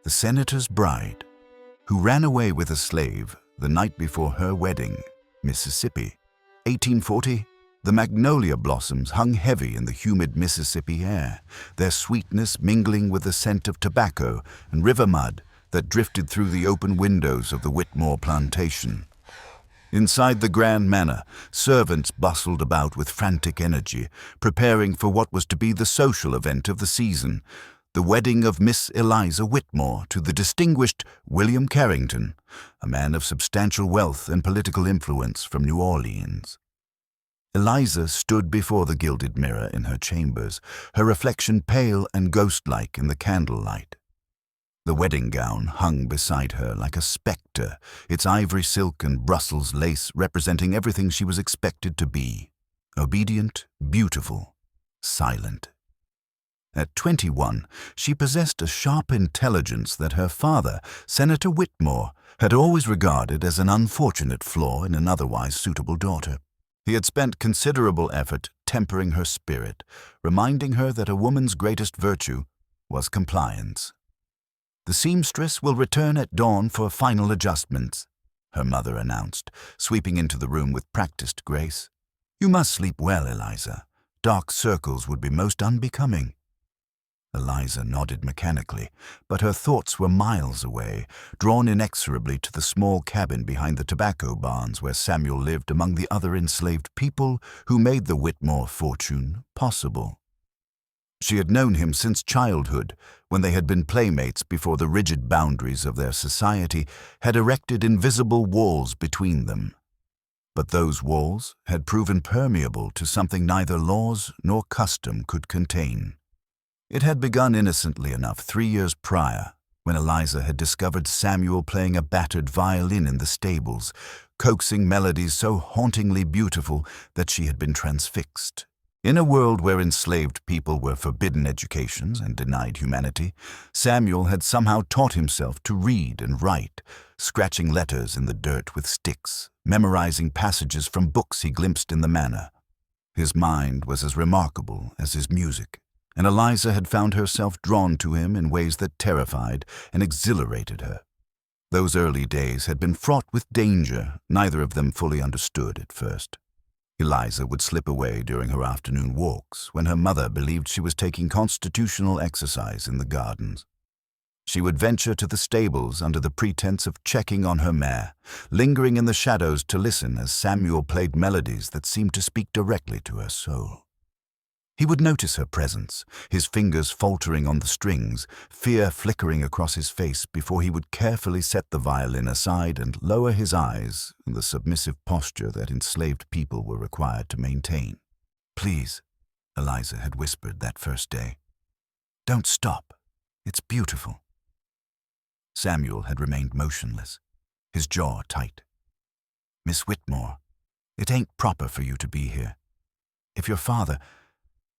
the senator's bride, who ran away with a slave the night before her wedding, Mississippi. 1840, the magnolia blossoms hung heavy in the humid Mississippi air, their sweetness mingling with the scent of tobacco and river mud that drifted through the open windows of the Whitmore plantation. Inside the grand manor, servants bustled about with frantic energy, preparing for what was to be the social event of the season, the wedding of Miss Eliza Whitmore to the distinguished William Carrington, a man of substantial wealth and political influence from New Orleans. Eliza stood before the gilded mirror in her chambers, her reflection pale and ghost-like in the candlelight. The wedding gown hung beside her like a spectre, its ivory silk and Brussels lace representing everything she was expected to be: obedient, beautiful, silent. At 21, she possessed a sharp intelligence that her father, Senator Whitmore, had always regarded as an unfortunate flaw in an otherwise suitable daughter. He had spent considerable effort tempering her spirit, reminding her that a woman's greatest virtue was compliance. "The seamstress will return at dawn for final adjustments," her mother announced, sweeping into the room with practiced grace. "You must sleep well, Eliza. Dark circles would be most unbecoming." Eliza nodded mechanically, but her thoughts were miles away, drawn inexorably to the small cabin behind the tobacco barns where Samuel lived among the other enslaved people who made the Whitmore fortune possible. She had known him since childhood, when they had been playmates before the rigid boundaries of their society had erected invisible walls between them. But those walls had proven permeable to something neither laws nor custom could contain. It had begun innocently enough 3 years prior, when Eliza had discovered Samuel playing a battered violin in the stables, coaxing melodies so hauntingly beautiful that she had been transfixed. In a world where enslaved people were forbidden educations and denied humanity, Samuel had somehow taught himself to read and write, scratching letters in the dirt with sticks, memorizing passages from books he glimpsed in the manor. His mind was as remarkable as his music, and Eliza had found herself drawn to him in ways that terrified and exhilarated her. Those early days had been fraught with danger, neither of them fully understood at first. Eliza would slip away during her afternoon walks when her mother believed she was taking constitutional exercise in the gardens. She would venture to the stables under the pretense of checking on her mare, lingering in the shadows to listen as Samuel played melodies that seemed to speak directly to her soul. He would notice her presence, his fingers faltering on the strings, fear flickering across his face before he would carefully set the violin aside and lower his eyes in the submissive posture that enslaved people were required to maintain. "Please," Eliza had whispered that first day, "don't stop. It's beautiful." Samuel had remained motionless, his jaw tight. "Miss Whitmore, it ain't proper for you to be here. If your father—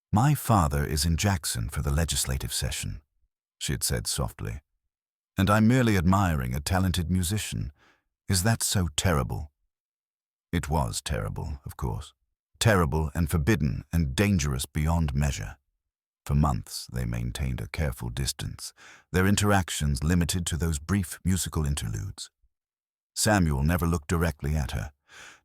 My father is in Jackson for the legislative session," she had said softly, "and I'm merely admiring a talented musician. Is that so terrible?" It was terrible, of course. Terrible and forbidden and dangerous beyond measure. For months they maintained a careful distance, their interactions limited to those brief musical interludes. Samuel never looked directly at her,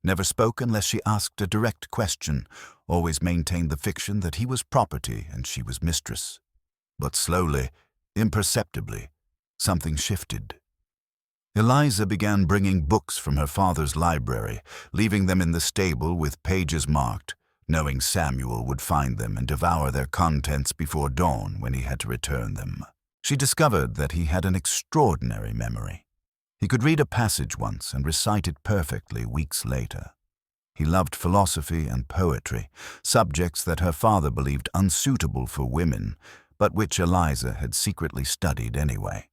never spoke unless she asked a direct question, always maintained the fiction that he was property and she was mistress. But slowly, imperceptibly, something shifted. Eliza began bringing books from her father's library, leaving them in the stable with pages marked, knowing Samuel would find them and devour their contents before dawn when he had to return them. She discovered that he had an extraordinary memory. He could read a passage once and recite it perfectly weeks later. He loved philosophy and poetry, subjects that her father believed unsuitable for women, but which Eliza had secretly studied anyway.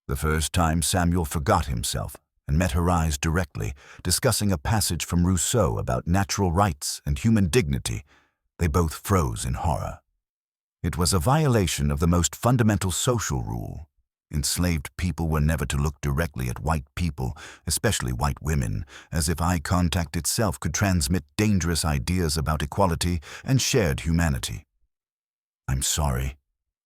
The first time Samuel forgot himself and met her eyes directly, discussing a passage from Rousseau about natural rights and human dignity, they both froze in horror. It was a violation of the most fundamental social rule. Enslaved people were never to look directly at white people, especially white women, as if eye contact itself could transmit dangerous ideas about equality and shared humanity. "I'm sorry,"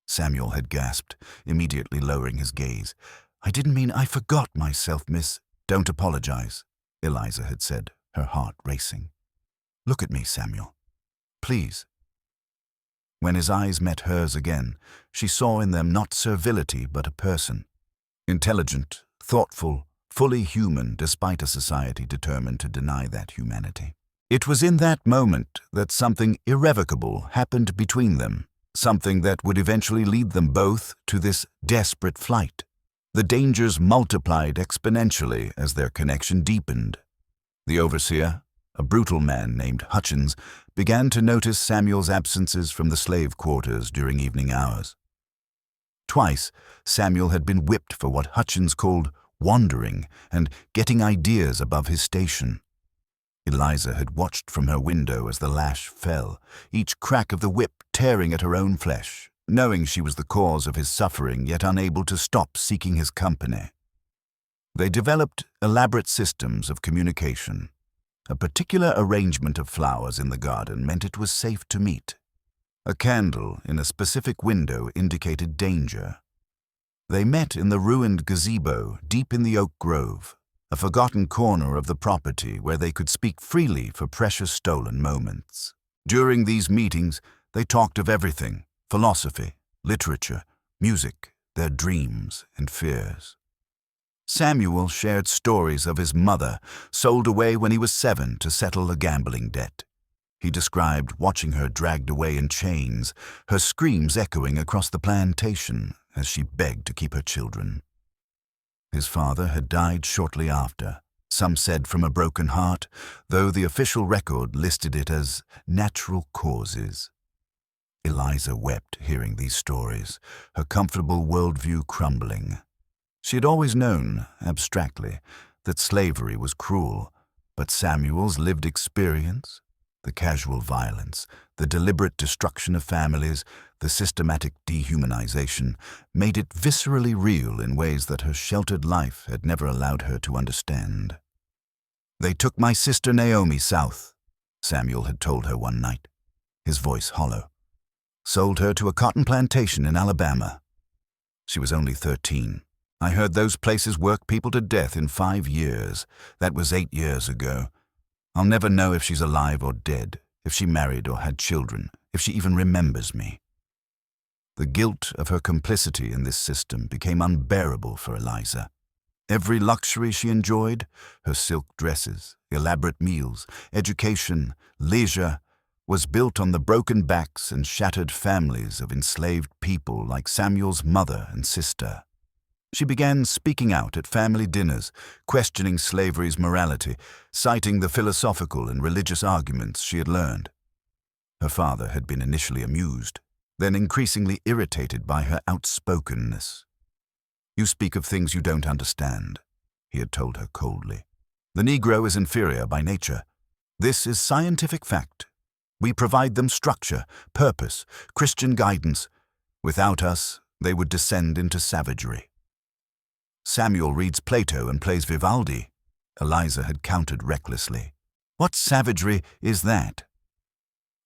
Samuel had gasped, immediately lowering his gaze. "I didn't mean I forgot myself, miss." "Don't apologize," Eliza had said, her heart racing. "Look at me, Samuel. Please." When his eyes met hers again, she saw in them not servility but a person. Intelligent, thoughtful, fully human despite a society determined to deny that humanity. It was in that moment that something irrevocable happened between them, something that would eventually lead them both to this desperate flight. The dangers multiplied exponentially as their connection deepened. The overseer, a brutal man named Hutchins, began to notice Samuel's absences from the slave quarters during evening hours. Twice, Samuel had been whipped for what Hutchins called wandering and getting ideas above his station. Eliza had watched from her window as the lash fell, each crack of the whip tearing at her own flesh, knowing she was the cause of his suffering, yet unable to stop seeking his company. They developed elaborate systems of communication. A particular arrangement of flowers in the garden meant it was safe to meet. A candle in a specific window indicated danger. They met in the ruined gazebo deep in the oak grove, a forgotten corner of the property where they could speak freely for precious stolen moments. During these meetings, they talked of everything: philosophy, literature, music, their dreams and fears. Samuel shared stories of his mother, sold away when he was 7 to settle a gambling debt. He described watching her dragged away in chains, her screams echoing across the plantation as she begged to keep her children. His father had died shortly after, some said from a broken heart, though the official record listed it as natural causes. Eliza wept hearing these stories, her comfortable worldview crumbling. She had always known, abstractly, that slavery was cruel, but Samuel's lived experience, the casual violence, the deliberate destruction of families, the systematic dehumanization, made it viscerally real in ways that her sheltered life had never allowed her to understand. "They took my sister Naomi south," Samuel had told her one night, his voice hollow. "Sold her to a cotton plantation in Alabama. She was only 13. I heard those places work people to death in 5 years. That was 8 years ago. I'll never know if she's alive or dead, if she married or had children, if she even remembers me." The guilt of her complicity in this system became unbearable for Eliza. Every luxury she enjoyed, her silk dresses, elaborate meals, education, leisure, was built on the broken backs and shattered families of enslaved people like Samuel's mother and sister. She began speaking out at family dinners, questioning slavery's morality, citing the philosophical and religious arguments she had learned. Her father had been initially amused, then increasingly irritated by her outspokenness. "You speak of things you don't understand," he had told her coldly. "The Negro is inferior by nature. This is scientific fact. We provide them structure, purpose, Christian guidance. Without us, they would descend into savagery." "Samuel reads Plato and plays Vivaldi," Eliza had countered recklessly. "What savagery is that?"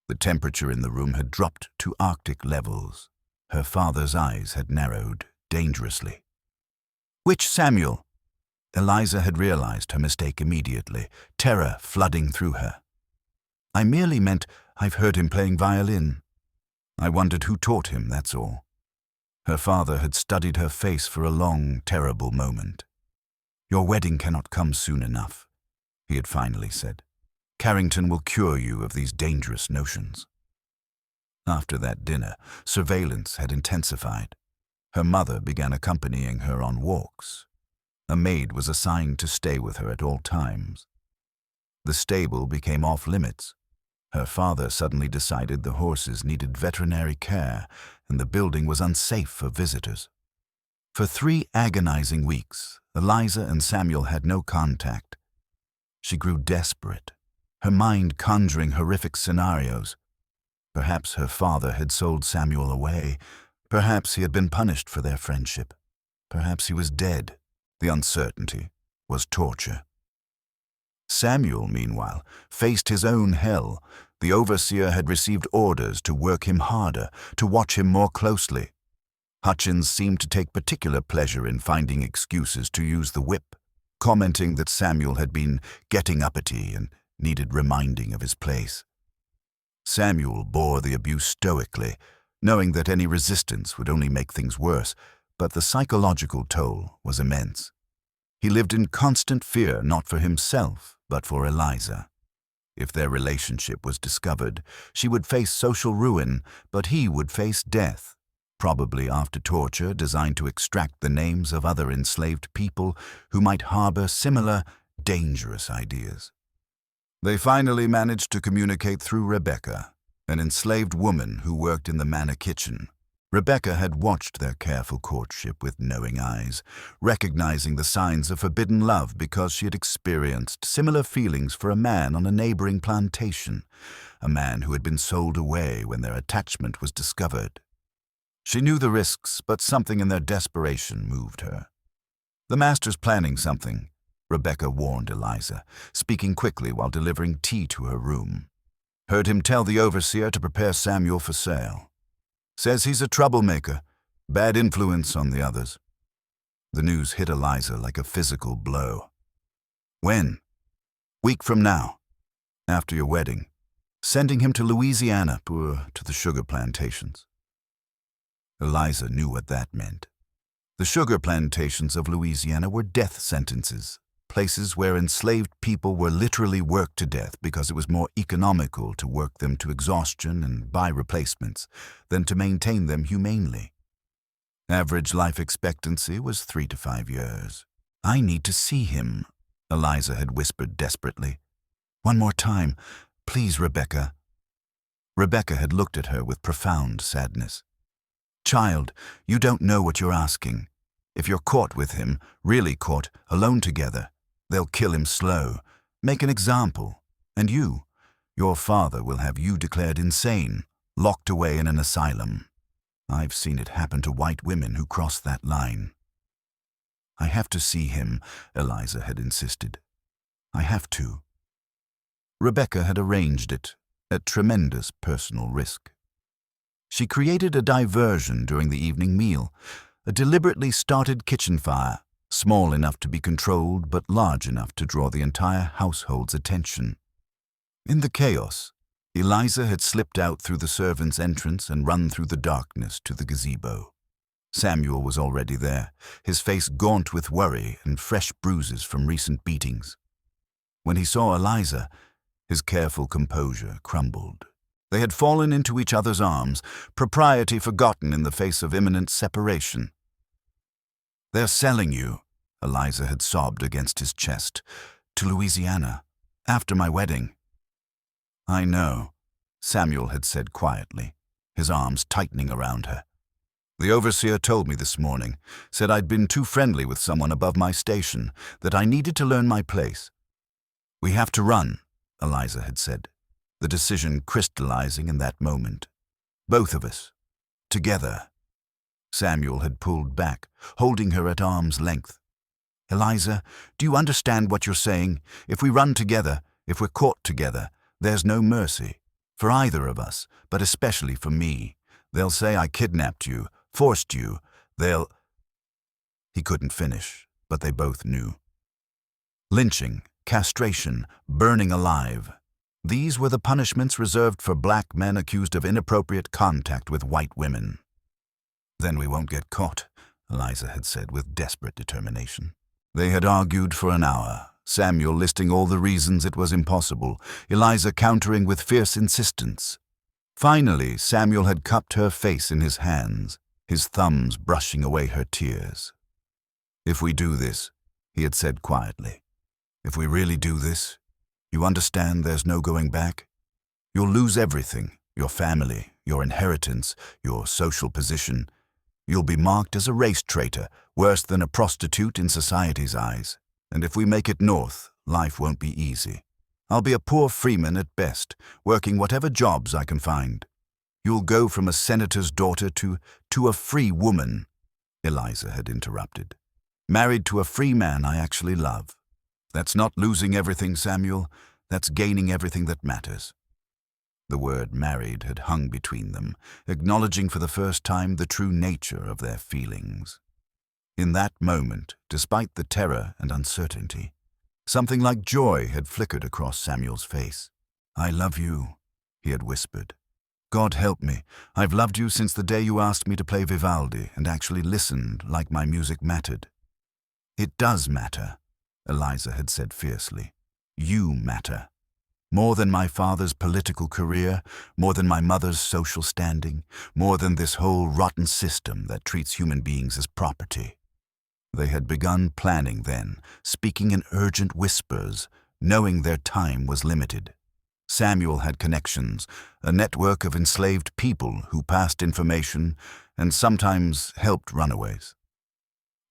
The temperature in the room had dropped to Arctic levels. Her father's eyes had narrowed dangerously. "Which Samuel?" Eliza had realized her mistake immediately, terror flooding through her. "I merely meant I've heard him playing violin. I wondered who taught him, that's all." Her father had studied her face for a long, terrible moment. "Your wedding cannot come soon enough," he had finally said. "Carrington will cure you of these dangerous notions." After that dinner, surveillance had intensified. Her mother began accompanying her on walks. A maid was assigned to stay with her at all times. The stable became off-limits. Her father suddenly decided the horses needed veterinary care, and the building was unsafe for visitors. For 3 agonizing weeks, Eliza and Samuel had no contact. She grew desperate, her mind conjuring horrific scenarios. Perhaps her father had sold Samuel away. Perhaps he had been punished for their friendship. Perhaps he was dead. The uncertainty was torture. Samuel, meanwhile, faced his own hell. The overseer had received orders to work him harder, to watch him more closely. Hutchins seemed to take particular pleasure in finding excuses to use the whip, commenting that Samuel had been getting uppity and needed reminding of his place. Samuel bore the abuse stoically, knowing that any resistance would only make things worse, but the psychological toll was immense. He lived in constant fear not for himself, but for Eliza. If their relationship was discovered, she would face social ruin, but he would face death, probably after torture designed to extract the names of other enslaved people who might harbor similar, dangerous ideas. They finally managed to communicate through Rebecca, an enslaved woman who worked in the manor kitchen. Rebecca had watched their careful courtship with knowing eyes, recognizing the signs of forbidden love because she had experienced similar feelings for a man on a neighboring plantation, a man who had been sold away when their attachment was discovered. She knew the risks, but something in their desperation moved her. "The master's planning something," Rebecca warned Eliza, speaking quickly while delivering tea to her room. "Heard him tell the overseer to prepare Samuel for sale. Says he's a troublemaker, bad influence on the others." The news hit Eliza like a physical blow. "When?" "Week from now, after your wedding. Sending him to Louisiana, to the sugar plantations." Eliza knew what that meant. The sugar plantations of Louisiana were death sentences, places where enslaved people were literally worked to death because it was more economical to work them to exhaustion and buy replacements than to maintain them humanely. Average life expectancy was 3 to 5 years. "I need to see him," Eliza had whispered desperately. "One more time, please, Rebecca." Rebecca had looked at her with profound sadness. "Child, you don't know what you're asking. If you're caught with him, really caught, alone together, they'll kill him slow, make an example, and your father will have you declared insane, locked away in an asylum. I've seen it happen to white women who cross that line." "I have to see him," Eliza had insisted. "I have to." Rebecca had arranged it, at tremendous personal risk. She created a diversion during the evening meal, a deliberately started kitchen fire, small enough to be controlled but large enough to draw the entire household's attention. In the chaos, Eliza had slipped out through the servants' entrance and run through the darkness to the gazebo. Samuel was already there, his face gaunt with worry and fresh bruises from recent beatings. When he saw Eliza, his careful composure crumbled. They had fallen into each other's arms, propriety forgotten in the face of imminent separation. "They're selling you," Eliza had sobbed against his chest, "to Louisiana, after my wedding." "I know," Samuel had said quietly, his arms tightening around her. "The overseer told me this morning, said I'd been too friendly with someone above my station, that I needed to learn my place." "We have to run," Eliza had said, the decision crystallizing in that moment. "Both of us. Together." Samuel had pulled back, holding her at arm's length. "Eliza, do you understand what you're saying? If we run together, if we're caught together, there's no mercy. For either of us, but especially for me. They'll say I kidnapped you, forced you. They'll—" He couldn't finish, but they both knew. Lynching, castration, burning alive. These were the punishments reserved for black men accused of inappropriate contact with white women. "Then we won't get caught," Eliza had said with desperate determination. They had argued for an hour, Samuel listing all the reasons it was impossible, Eliza countering with fierce insistence. Finally, Samuel had cupped her face in his hands, his thumbs brushing away her tears. "If we do this," he had said quietly, "if we really do this, you understand there's no going back? You'll lose everything, your family, your inheritance, your social position. You'll be marked as a race traitor, worse than a prostitute in society's eyes. And if we make it north, life won't be easy. I'll be a poor freeman at best, working whatever jobs I can find. You'll go from a senator's daughter to a free woman," Eliza had interrupted. "Married to a free man I actually love. That's not losing everything, Samuel. That's gaining everything that matters." The word married had hung between them, acknowledging for the first time the true nature of their feelings. In that moment, despite the terror and uncertainty, something like joy had flickered across Samuel's face. "I love you," he had whispered. "God help me, I've loved you since the day you asked me to play Vivaldi and actually listened like my music mattered." "It does matter," Eliza had said fiercely. "You matter. More than my father's political career, more than my mother's social standing, more than this whole rotten system that treats human beings as property." They had begun planning then, speaking in urgent whispers, knowing their time was limited. Samuel had connections, a network of enslaved people who passed information and sometimes helped runaways.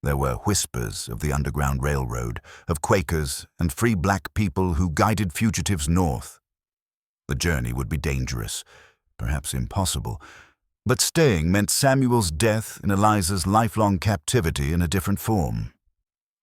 There were whispers of the Underground Railroad, of Quakers and free black people who guided fugitives north. The journey would be dangerous, perhaps impossible, but staying meant Samuel's death and Eliza's lifelong captivity in a different form.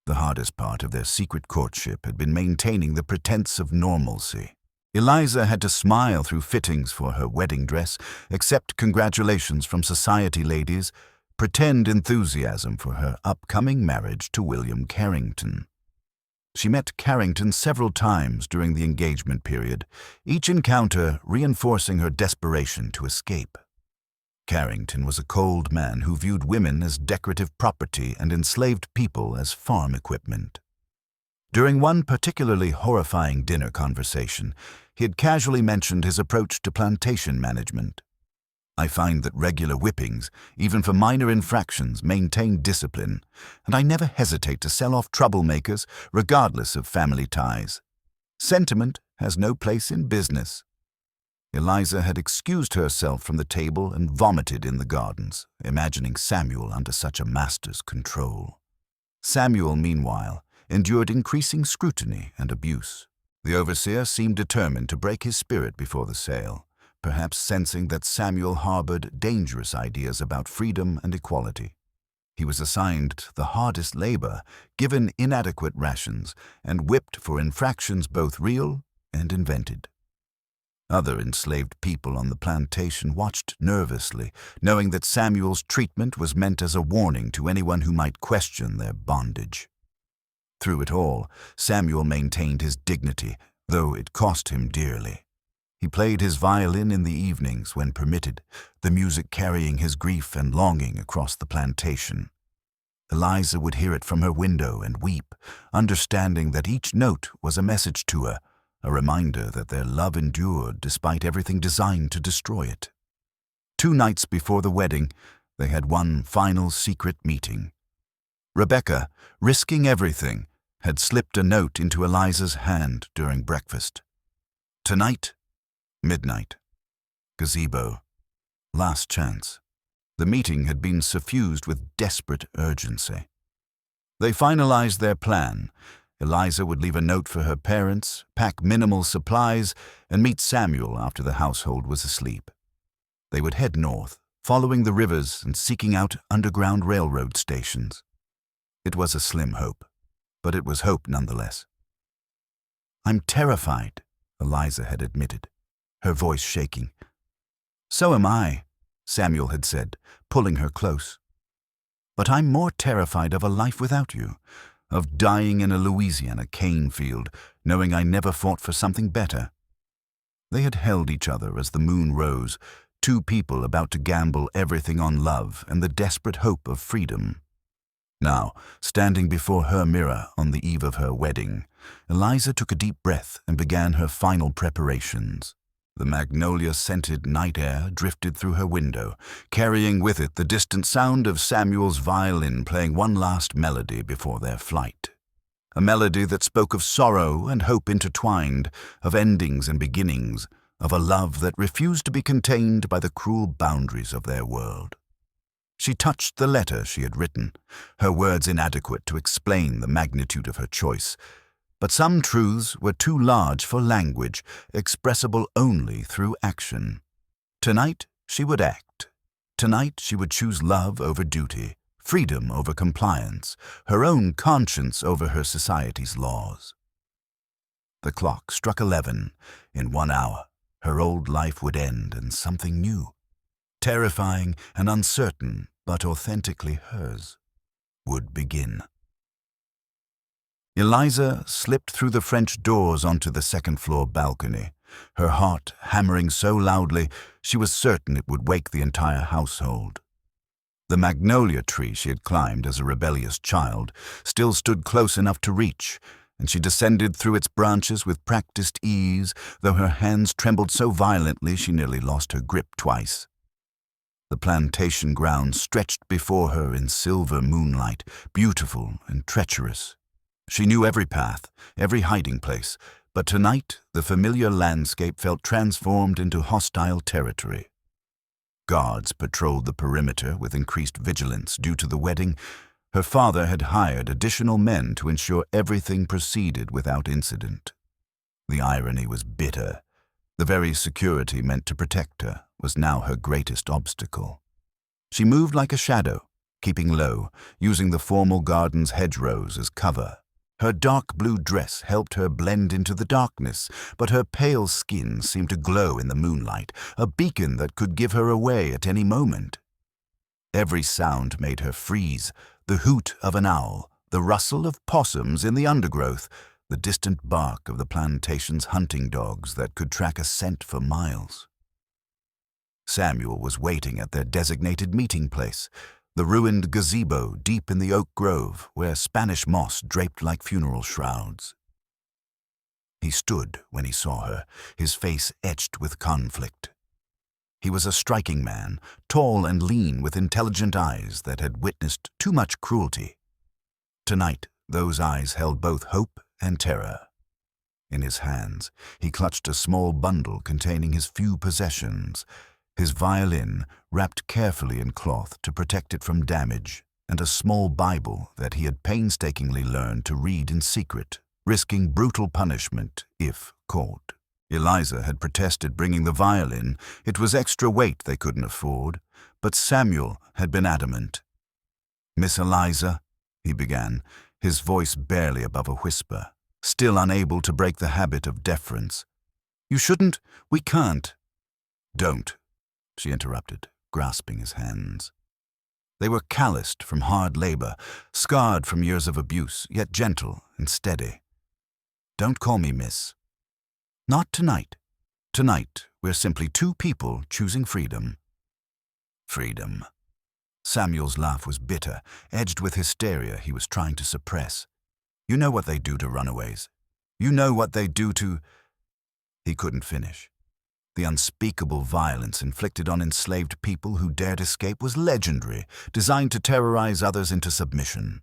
The hardest part of their secret courtship had been maintaining the pretense of normalcy. Eliza had to smile through fittings for her wedding dress, accept congratulations from society ladies, pretend enthusiasm for her upcoming marriage to William Carrington. She met Carrington several times during the engagement period, each encounter reinforcing her desperation to escape. Carrington was a cold man who viewed women as decorative property and enslaved people as farm equipment. During one particularly horrifying dinner conversation, he had casually mentioned his approach to plantation management. "I find that regular whippings, even for minor infractions, maintain discipline, and I never hesitate to sell off troublemakers regardless of family ties. Sentiment has no place in business." Eliza had excused herself from the table and vomited in the gardens, imagining Samuel under such a master's control. Samuel, meanwhile, endured increasing scrutiny and abuse. The overseer seemed determined to break his spirit before the sale, perhaps sensing that Samuel harbored dangerous ideas about freedom and equality. He was assigned the hardest labor, given inadequate rations, and whipped for infractions both real and invented. Other enslaved people on the plantation watched nervously, knowing that Samuel's treatment was meant as a warning to anyone who might question their bondage. Through it all, Samuel maintained his dignity, though it cost him dearly. He played his violin in the evenings when permitted, the music carrying his grief and longing across the plantation. Eliza would hear it from her window and weep, understanding that each note was a message to her, a reminder that their love endured despite everything designed to destroy it. 2 nights before the wedding, they had one final secret meeting. Rebecca, risking everything, had slipped a note into Eliza's hand during breakfast. "Tonight, midnight. Gazebo. Last chance." The meeting had been suffused with desperate urgency. They finalized their plan. Eliza would leave a note for her parents, pack minimal supplies, and meet Samuel after the household was asleep. They would head north, following the rivers and seeking out Underground Railroad stations. It was a slim hope, but it was hope nonetheless. "I'm terrified," Eliza had admitted, her voice shaking. "So am I," Samuel had said, pulling her close. "But I'm more terrified of a life without you, of dying in a Louisiana cane field, knowing I never fought for something better." They had held each other as the moon rose, 2 people about to gamble everything on love and the desperate hope of freedom. Now, standing before her mirror on the eve of her wedding, Eliza took a deep breath and began her final preparations. The magnolia-scented night air drifted through her window, carrying with it the distant sound of Samuel's violin playing one last melody before their flight. A melody that spoke of sorrow and hope intertwined, of endings and beginnings, of a love that refused to be contained by the cruel boundaries of their world. She touched the letter she had written, her words inadequate to explain the magnitude of her choice. But some truths were too large for language, expressible only through action. Tonight she would act. Tonight she would choose love over duty, freedom over compliance, her own conscience over her society's laws. The clock struck 11. In 1 hour, Her old life would end and something new, terrifying and uncertain, but authentically hers, would begin. Eliza slipped through the French doors onto the second-floor balcony, her heart hammering so loudly she was certain it would wake the entire household. The magnolia tree she had climbed as a rebellious child still stood close enough to reach, and she descended through its branches with practiced ease, though her hands trembled so violently she nearly lost her grip twice. The plantation grounds stretched before her in silver moonlight, beautiful and treacherous. She knew every path, every hiding place, but tonight the familiar landscape felt transformed into hostile territory. Guards patrolled the perimeter with increased vigilance due to the wedding. Her father had hired additional men to ensure everything proceeded without incident. The irony was bitter. The very security meant to protect her was now her greatest obstacle. She moved like a shadow, keeping low, using the formal garden's hedgerows as cover. Her dark blue dress helped her blend into the darkness, but her pale skin seemed to glow in the moonlight, a beacon that could give her away at any moment. Every sound made her freeze: the hoot of an owl, the rustle of possums in the undergrowth, the distant bark of the plantation's hunting dogs that could track a scent for miles. Samuel was waiting at their designated meeting place, the ruined gazebo deep in the oak grove where Spanish moss draped like funeral shrouds. He stood when he saw her, his face etched with conflict. He was a striking man, tall and lean with intelligent eyes that had witnessed too much cruelty. Tonight, those eyes held both hope and terror. In his hands, he clutched a small bundle containing his few possessions, his violin wrapped carefully in cloth to protect it from damage, and a small Bible that he had painstakingly learned to read in secret, risking brutal punishment if caught. Eliza had protested bringing the violin. It was extra weight they couldn't afford, but Samuel had been adamant. "Miss Eliza," he began, his voice barely above a whisper, still unable to break the habit of deference. "You shouldn't. We can't." "Don't," she interrupted, grasping his hands. They were calloused from hard labor, scarred from years of abuse, yet gentle and steady. "Don't call me miss. Not tonight. Tonight, we're simply two people choosing freedom." Freedom. Samuel's laugh was bitter, edged with hysteria he was trying to suppress. "You know what they do to runaways. You know what they do to—" He couldn't finish. The unspeakable violence inflicted on enslaved people who dared escape was legendary, designed to terrorize others into submission.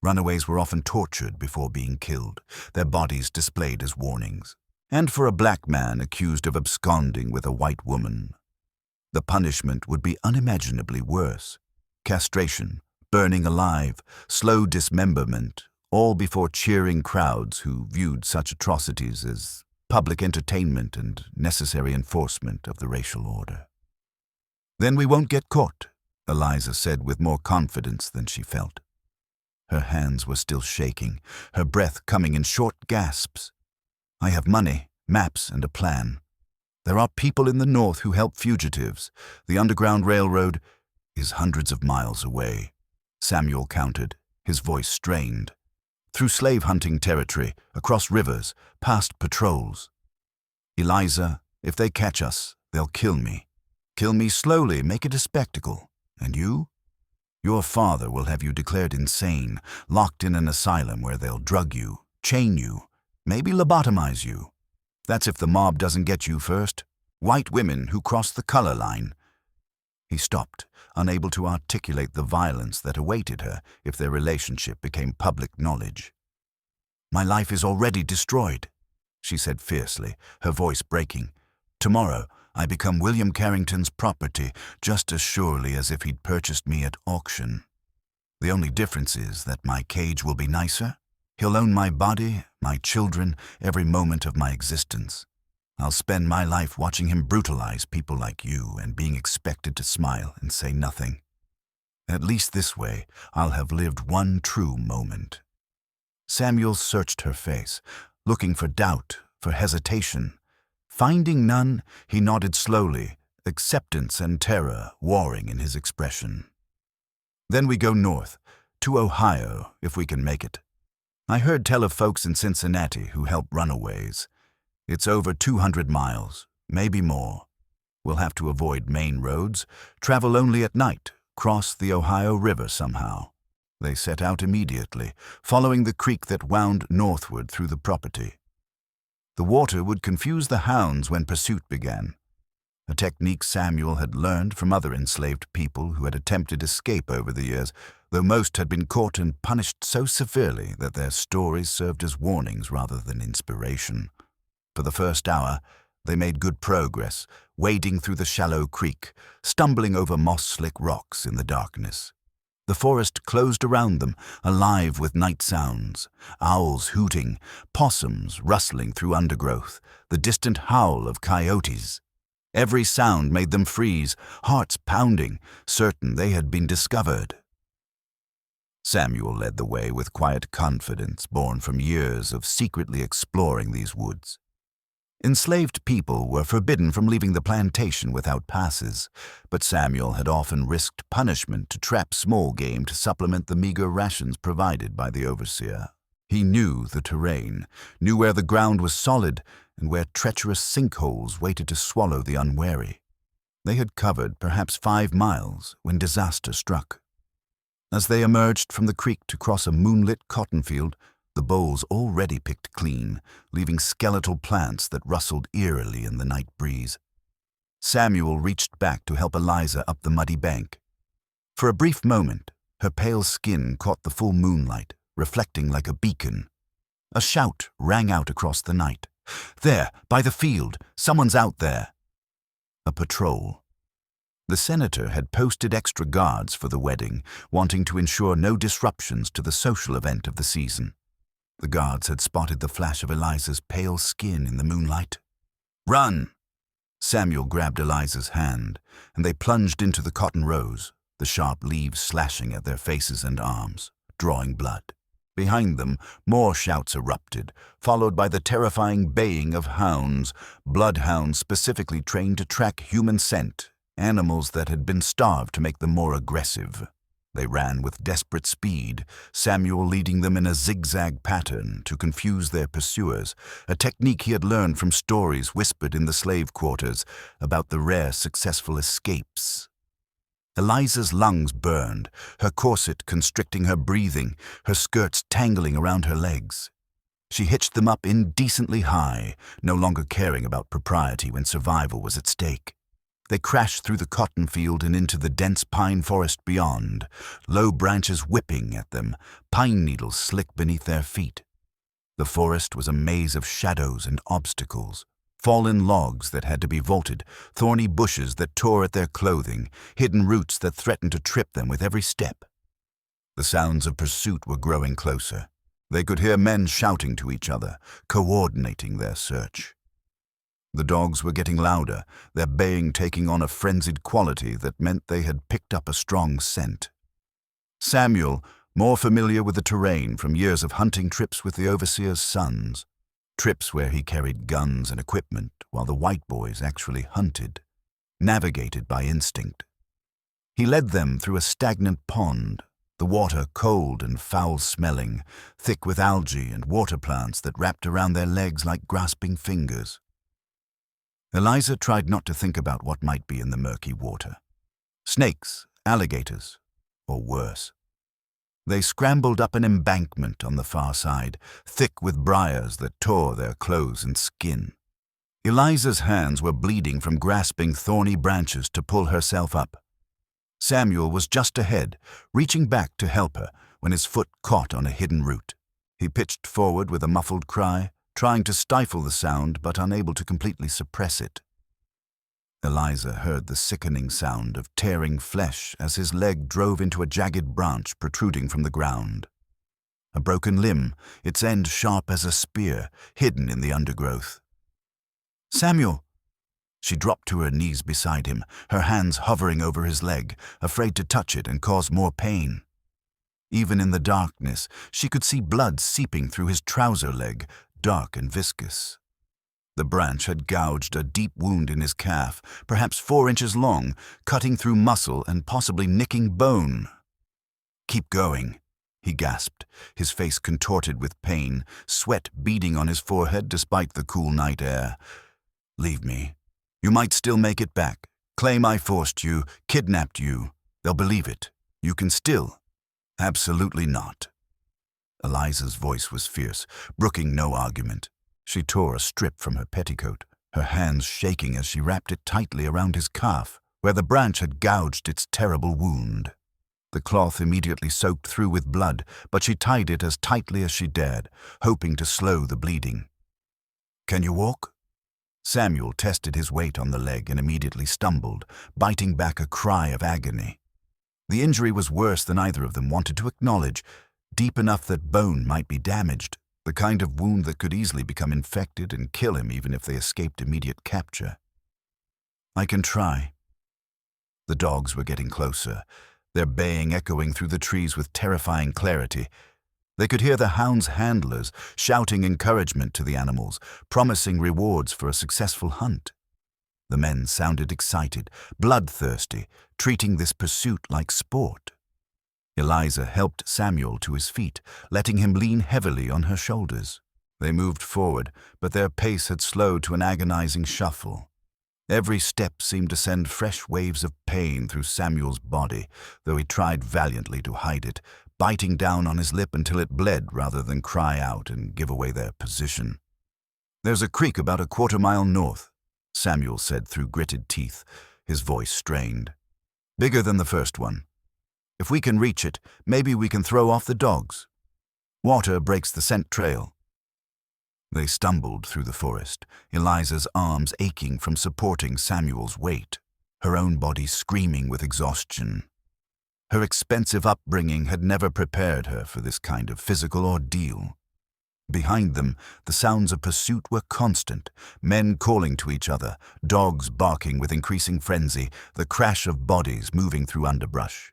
Runaways were often tortured before being killed, their bodies displayed as warnings. And for a black man accused of absconding with a white woman, the punishment would be unimaginably worse. Castration, burning alive, slow dismemberment, all before cheering crowds who viewed such atrocities as public entertainment and necessary enforcement of the racial order. "Then we won't get caught," Eliza said with more confidence than she felt. Her hands were still shaking, her breath coming in short gasps. "I have money, maps, and a plan. There are people in the north who help fugitives. The Underground Railroad is hundreds of miles away." Samuel counted, his voice strained. "Through slave-hunting territory, across rivers, past patrols. Eliza, if they catch us, they'll kill me. Kill me slowly, make it a spectacle. And you? Your father will have you declared insane, locked in an asylum where they'll drug you, chain you, maybe lobotomize you. That's if the mob doesn't get you first. White women who cross the color line." He stopped, unable to articulate the violence that awaited her if their relationship became public knowledge. "My life is already destroyed," she said fiercely, her voice breaking. "Tomorrow, I become William Carrington's property just as surely as if he'd purchased me at auction. The only difference is that my cage will be nicer. He'll own my body, my children, every moment of my existence. I'll spend my life watching him brutalize people like you and being expected to smile and say nothing. At least this way, I'll have lived one true moment." Samuel searched her face, looking for doubt, for hesitation. Finding none, he nodded slowly, acceptance and terror warring in his expression. "Then we go north, to Ohio, if we can make it. I heard tell of folks in Cincinnati who help runaways. It's over 200 miles, maybe more. We'll have to avoid main roads, travel only at night, cross the Ohio River somehow." They set out immediately, following the creek that wound northward through the property. The water would confuse the hounds when pursuit began, a technique Samuel had learned from other enslaved people who had attempted escape over the years, though most had been caught and punished so severely that their stories served as warnings rather than inspiration. For the first hour, they made good progress, wading through the shallow creek, stumbling over moss-slick rocks in the darkness. The forest closed around them, alive with night sounds, owls hooting, possums rustling through undergrowth, the distant howl of coyotes. Every sound made them freeze, hearts pounding, certain they had been discovered. Samuel led the way with quiet confidence born from years of secretly exploring these woods. Enslaved people were forbidden from leaving the plantation without passes, but Samuel had often risked punishment to trap small game to supplement the meager rations provided by the overseer. He knew the terrain, knew where the ground was solid and where treacherous sinkholes waited to swallow the unwary. They had covered perhaps 5 miles when disaster struck. As they emerged from the creek to cross a moonlit cotton field, the bowls already picked clean, leaving skeletal plants that rustled eerily in the night breeze. Samuel reached back to help Eliza up the muddy bank. For a brief moment, her pale skin caught the full moonlight, reflecting like a beacon. A shout rang out across the night. "There, by the field, someone's out there." A patrol. The senator had posted extra guards for the wedding, wanting to ensure no disruptions to the social event of the season. The guards had spotted the flash of Eliza's pale skin in the moonlight. "Run!" Samuel grabbed Eliza's hand, and they plunged into the cotton rows, the sharp leaves slashing at their faces and arms, drawing blood. Behind them, more shouts erupted, followed by the terrifying baying of hounds, bloodhounds specifically trained to track human scent, animals that had been starved to make them more aggressive. They ran with desperate speed, Samuel leading them in a zigzag pattern to confuse their pursuers, a technique he had learned from stories whispered in the slave quarters about the rare successful escapes. Eliza's lungs burned, her corset constricting her breathing, her skirts tangling around her legs. She hitched them up indecently high, no longer caring about propriety when survival was at stake. They crashed through the cotton field and into the dense pine forest beyond, low branches whipping at them, pine needles slick beneath their feet. The forest was a maze of shadows and obstacles, fallen logs that had to be vaulted, thorny bushes that tore at their clothing, hidden roots that threatened to trip them with every step. The sounds of pursuit were growing closer. They could hear men shouting to each other, coordinating their search. The dogs were getting louder, their baying taking on a frenzied quality that meant they had picked up a strong scent. Samuel, more familiar with the terrain from years of hunting trips with the overseer's sons, trips where he carried guns and equipment while the white boys actually hunted, navigated by instinct. He led them through a stagnant pond, the water cold and foul-smelling, thick with algae and water plants that wrapped around their legs like grasping fingers. Eliza tried not to think about what might be in the murky water. Snakes, alligators, or worse. They scrambled up an embankment on the far side, thick with briars that tore their clothes and skin. Eliza's hands were bleeding from grasping thorny branches to pull herself up. Samuel was just ahead, reaching back to help her when his foot caught on a hidden root. He pitched forward with a muffled cry, trying to stifle the sound but unable to completely suppress it. Eliza heard the sickening sound of tearing flesh as his leg drove into a jagged branch protruding from the ground. A broken limb, its end sharp as a spear, hidden in the undergrowth. "Samuel!" She dropped to her knees beside him, her hands hovering over his leg, afraid to touch it and cause more pain. Even in the darkness, she could see blood seeping through his trouser leg, dark and viscous. The branch had gouged a deep wound in his calf, perhaps 4 inches long, cutting through muscle and possibly nicking bone. "Keep going," he gasped, his face contorted with pain, sweat beading on his forehead despite the cool night air. "Leave me. You might still make it back. Claim I forced you, kidnapped you. They'll believe it. You can still." "Absolutely not." Eliza's voice was fierce, brooking no argument. She tore a strip from her petticoat, her hands shaking as she wrapped it tightly around his calf, where the branch had gouged its terrible wound. The cloth immediately soaked through with blood, but she tied it as tightly as she dared, hoping to slow the bleeding. "Can you walk?" Samuel tested his weight on the leg and immediately stumbled, biting back a cry of agony. The injury was worse than either of them wanted to acknowledge, deep enough that bone might be damaged, the kind of wound that could easily become infected and kill him even if they escaped immediate capture. "I can try." The dogs were getting closer, their baying echoing through the trees with terrifying clarity. They could hear the hound's handlers shouting encouragement to the animals, promising rewards for a successful hunt. The men sounded excited, bloodthirsty, treating this pursuit like sport. Eliza helped Samuel to his feet, letting him lean heavily on her shoulders. They moved forward, but their pace had slowed to an agonizing shuffle. Every step seemed to send fresh waves of pain through Samuel's body, though he tried valiantly to hide it, biting down on his lip until it bled rather than cry out and give away their position. "There's a creek about a 1/4 mile north," Samuel said through gritted teeth, his voice strained. "Bigger than the first one. If we can reach it, maybe we can throw off the dogs. Water breaks the scent trail." They stumbled through the forest, Eliza's arms aching from supporting Samuel's weight, her own body screaming with exhaustion. Her expensive upbringing had never prepared her for this kind of physical ordeal. Behind them, the sounds of pursuit were constant, men calling to each other, dogs barking with increasing frenzy, the crash of bodies moving through underbrush.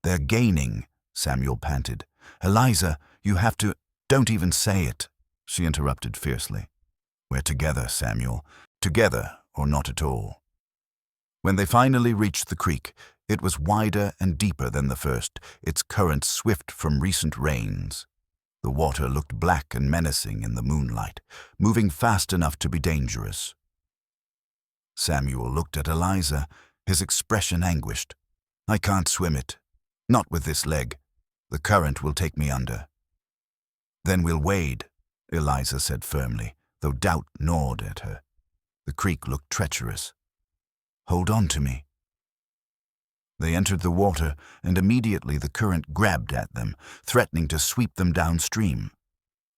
"They're gaining," Samuel panted. "Eliza, you have to—" "Don't even say it," she interrupted fiercely. "We're together, Samuel. Together or not at all." When they finally reached the creek, it was wider and deeper than the first, its current swift from recent rains. The water looked black and menacing in the moonlight, moving fast enough to be dangerous. Samuel looked at Eliza, his expression anguished. "I can't swim it. Not with this leg. The current will take me under." "Then we'll wade," Eliza said firmly, though doubt gnawed at her. The creek looked treacherous. "Hold on to me." They entered the water, and immediately the current grabbed at them, threatening to sweep them downstream.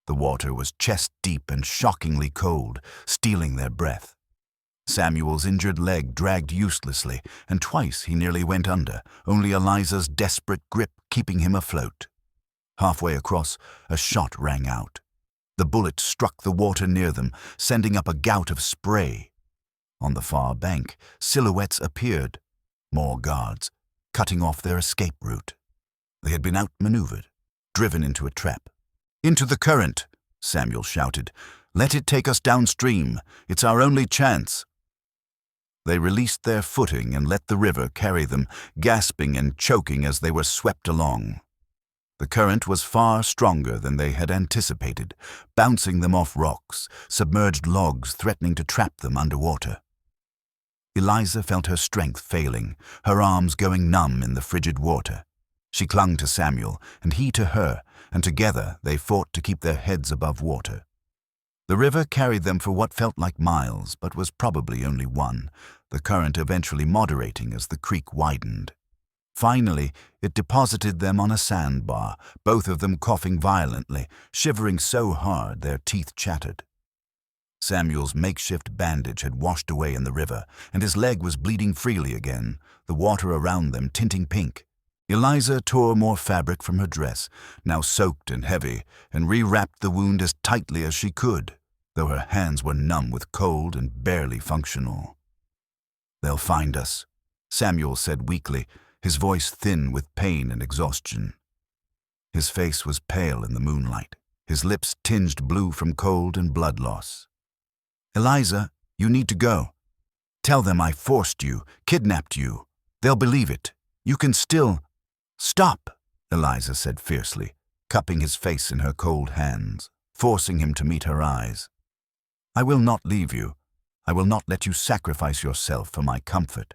The water was chest-deep and shockingly cold, stealing their breath. Samuel's injured leg dragged uselessly, and twice he nearly went under, only Eliza's desperate grip keeping him afloat. Halfway across, a shot rang out. The bullet struck the water near them, sending up a gout of spray. On the far bank, silhouettes appeared. More guards, cutting off their escape route. They had been outmaneuvered, driven into a trap. "Into the current," Samuel shouted. "Let it take us downstream. It's our only chance." They released their footing and let the river carry them, gasping and choking as they were swept along. The current was far stronger than they had anticipated, bouncing them off rocks, submerged logs threatening to trap them underwater. Eliza felt her strength failing, her arms going numb in the frigid water. She clung to Samuel, and he to her, and together they fought to keep their heads above water. The river carried them for what felt like miles, but was probably only one, the current eventually moderating as the creek widened. Finally, it deposited them on a sandbar, both of them coughing violently, shivering so hard their teeth chattered. Samuel's makeshift bandage had washed away in the river, and his leg was bleeding freely again, the water around them tinting pink. Eliza tore more fabric from her dress, now soaked and heavy, and rewrapped the wound as tightly as she could, though her hands were numb with cold and barely functional. "They'll find us," Samuel said weakly, his voice thin with pain and exhaustion. His face was pale in the moonlight, his lips tinged blue from cold and blood loss. "Eliza, you need to go. Tell them I forced you, kidnapped you. They'll believe it. You can still—" "Stop," Eliza said fiercely, cupping his face in her cold hands, forcing him to meet her eyes. "I will not leave you. I will not let you sacrifice yourself for my comfort.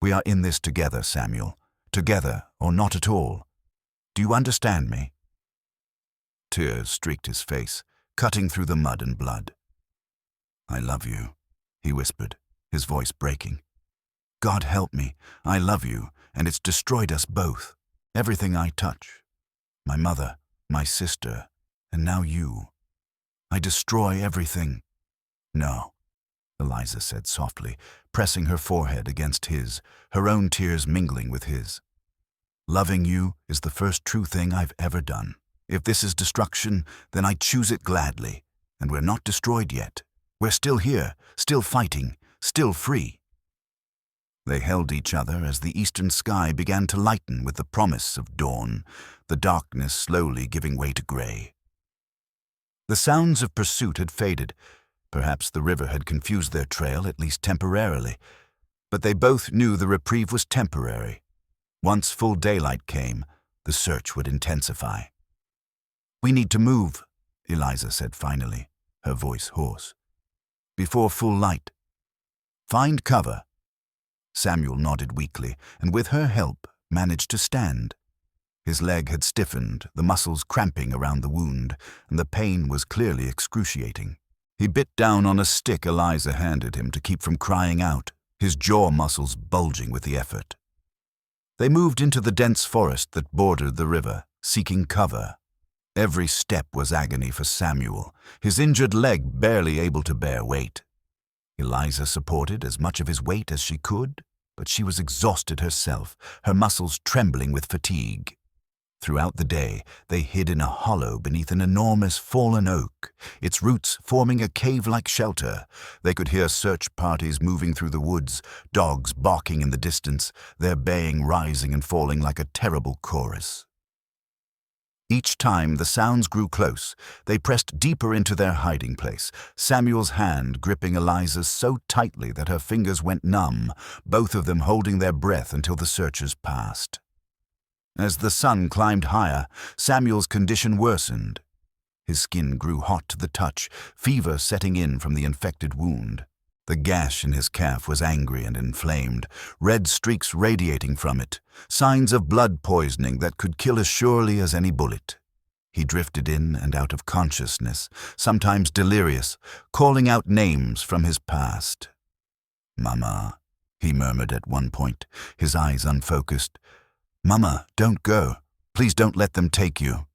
We are in this together, Samuel. Together or not at all. Do you understand me?" Tears streaked his face, cutting through the mud and blood. "I love you," he whispered, his voice breaking. "God help me, I love you, and it's destroyed us both. Everything I touch. My mother, my sister, and now you. I destroy everything." "No," Eliza said softly, pressing her forehead against his, her own tears mingling with his. "Loving you is the first true thing I've ever done. If this is destruction, then I choose it gladly, and we're not destroyed yet. We're still here, still fighting, still free." They held each other as the eastern sky began to lighten with the promise of dawn, the darkness slowly giving way to gray. The sounds of pursuit had faded. Perhaps the river had confused their trail, at least temporarily. But they both knew the reprieve was temporary. Once full daylight came, the search would intensify. "We need to move," Eliza said finally, her voice hoarse. "Before full light. Find cover." Samuel nodded weakly, and with her help, managed to stand. His leg had stiffened, the muscles cramping around the wound, and the pain was clearly excruciating. He bit down on a stick Eliza handed him to keep from crying out, his jaw muscles bulging with the effort. They moved into the dense forest that bordered the river, seeking cover. Every step was agony for Samuel, his injured leg barely able to bear weight. Eliza supported as much of his weight as she could, but she was exhausted herself, her muscles trembling with fatigue. Throughout the day, they hid in a hollow beneath an enormous fallen oak, its roots forming a cave-like shelter. They could hear search parties moving through the woods, dogs barking in the distance, their baying rising and falling like a terrible chorus. Each time the sounds grew close, they pressed deeper into their hiding place, Samuel's hand gripping Eliza's so tightly that her fingers went numb, both of them holding their breath until the searchers passed. As the sun climbed higher, Samuel's condition worsened. His skin grew hot to the touch, fever setting in from the infected wound. The gash in his calf was angry and inflamed, red streaks radiating from it, signs of blood poisoning that could kill as surely as any bullet. He drifted in and out of consciousness, sometimes delirious, calling out names from his past. "Mama," he murmured at one point, his eyes unfocused. "Mama, don't go. Please don't let them take you."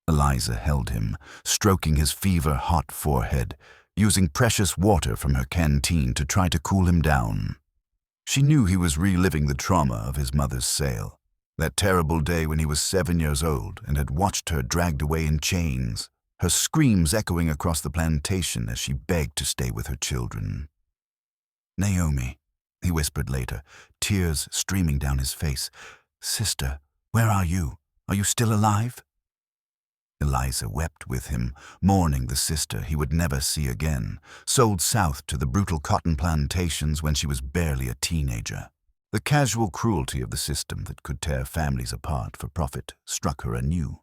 Eliza held him, stroking his fever-hot forehead, using precious water from her canteen to try to cool him down. She knew he was reliving the trauma of his mother's sale, that terrible day when he was 7 years old and had watched her dragged away in chains, her screams echoing across the plantation as she begged to stay with her children. "Naomi," he whispered later, tears streaming down his face. "Sister, where are you? Are you still alive?" Eliza wept with him, mourning the sister he would never see again, sold south to the brutal cotton plantations when she was barely a teenager. The casual cruelty of the system that could tear families apart for profit struck her anew,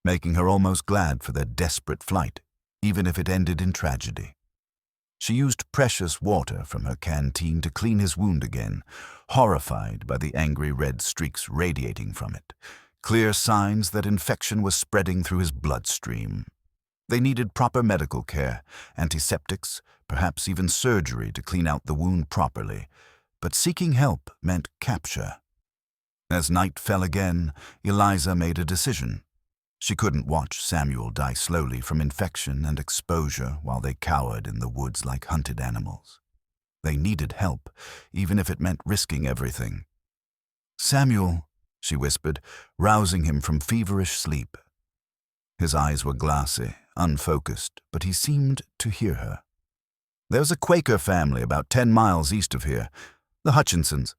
making her almost glad for their desperate flight, even if it ended in tragedy. She used precious water from her canteen to clean his wound again, horrified by the angry red streaks radiating from it, clear signs that infection was spreading through his bloodstream. They needed proper medical care, antiseptics, perhaps even surgery to clean out the wound properly, but seeking help meant capture. As night fell again, Eliza made a decision. She couldn't watch Samuel die slowly from infection and exposure while they cowered in the woods like hunted animals. They needed help, even if it meant risking everything. "Samuel," she whispered, rousing him from feverish sleep. His eyes were glassy, unfocused, but he seemed to hear her. "There's a Quaker family about 10 miles east of here, the Hutchinsons.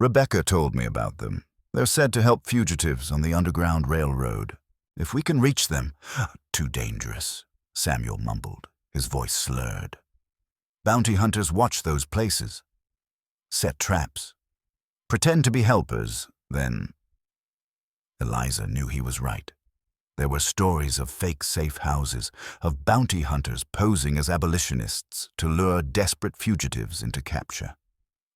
Rebecca told me about them. They're said to help fugitives on the Underground Railroad. If we can reach them—" "Too dangerous," Samuel mumbled, His voice slurred. Bounty hunters watch those places. Set traps. Pretend to be helpers, then. Eliza knew he was right. There were stories of fake safe houses, of bounty hunters posing as abolitionists to lure desperate fugitives into capture.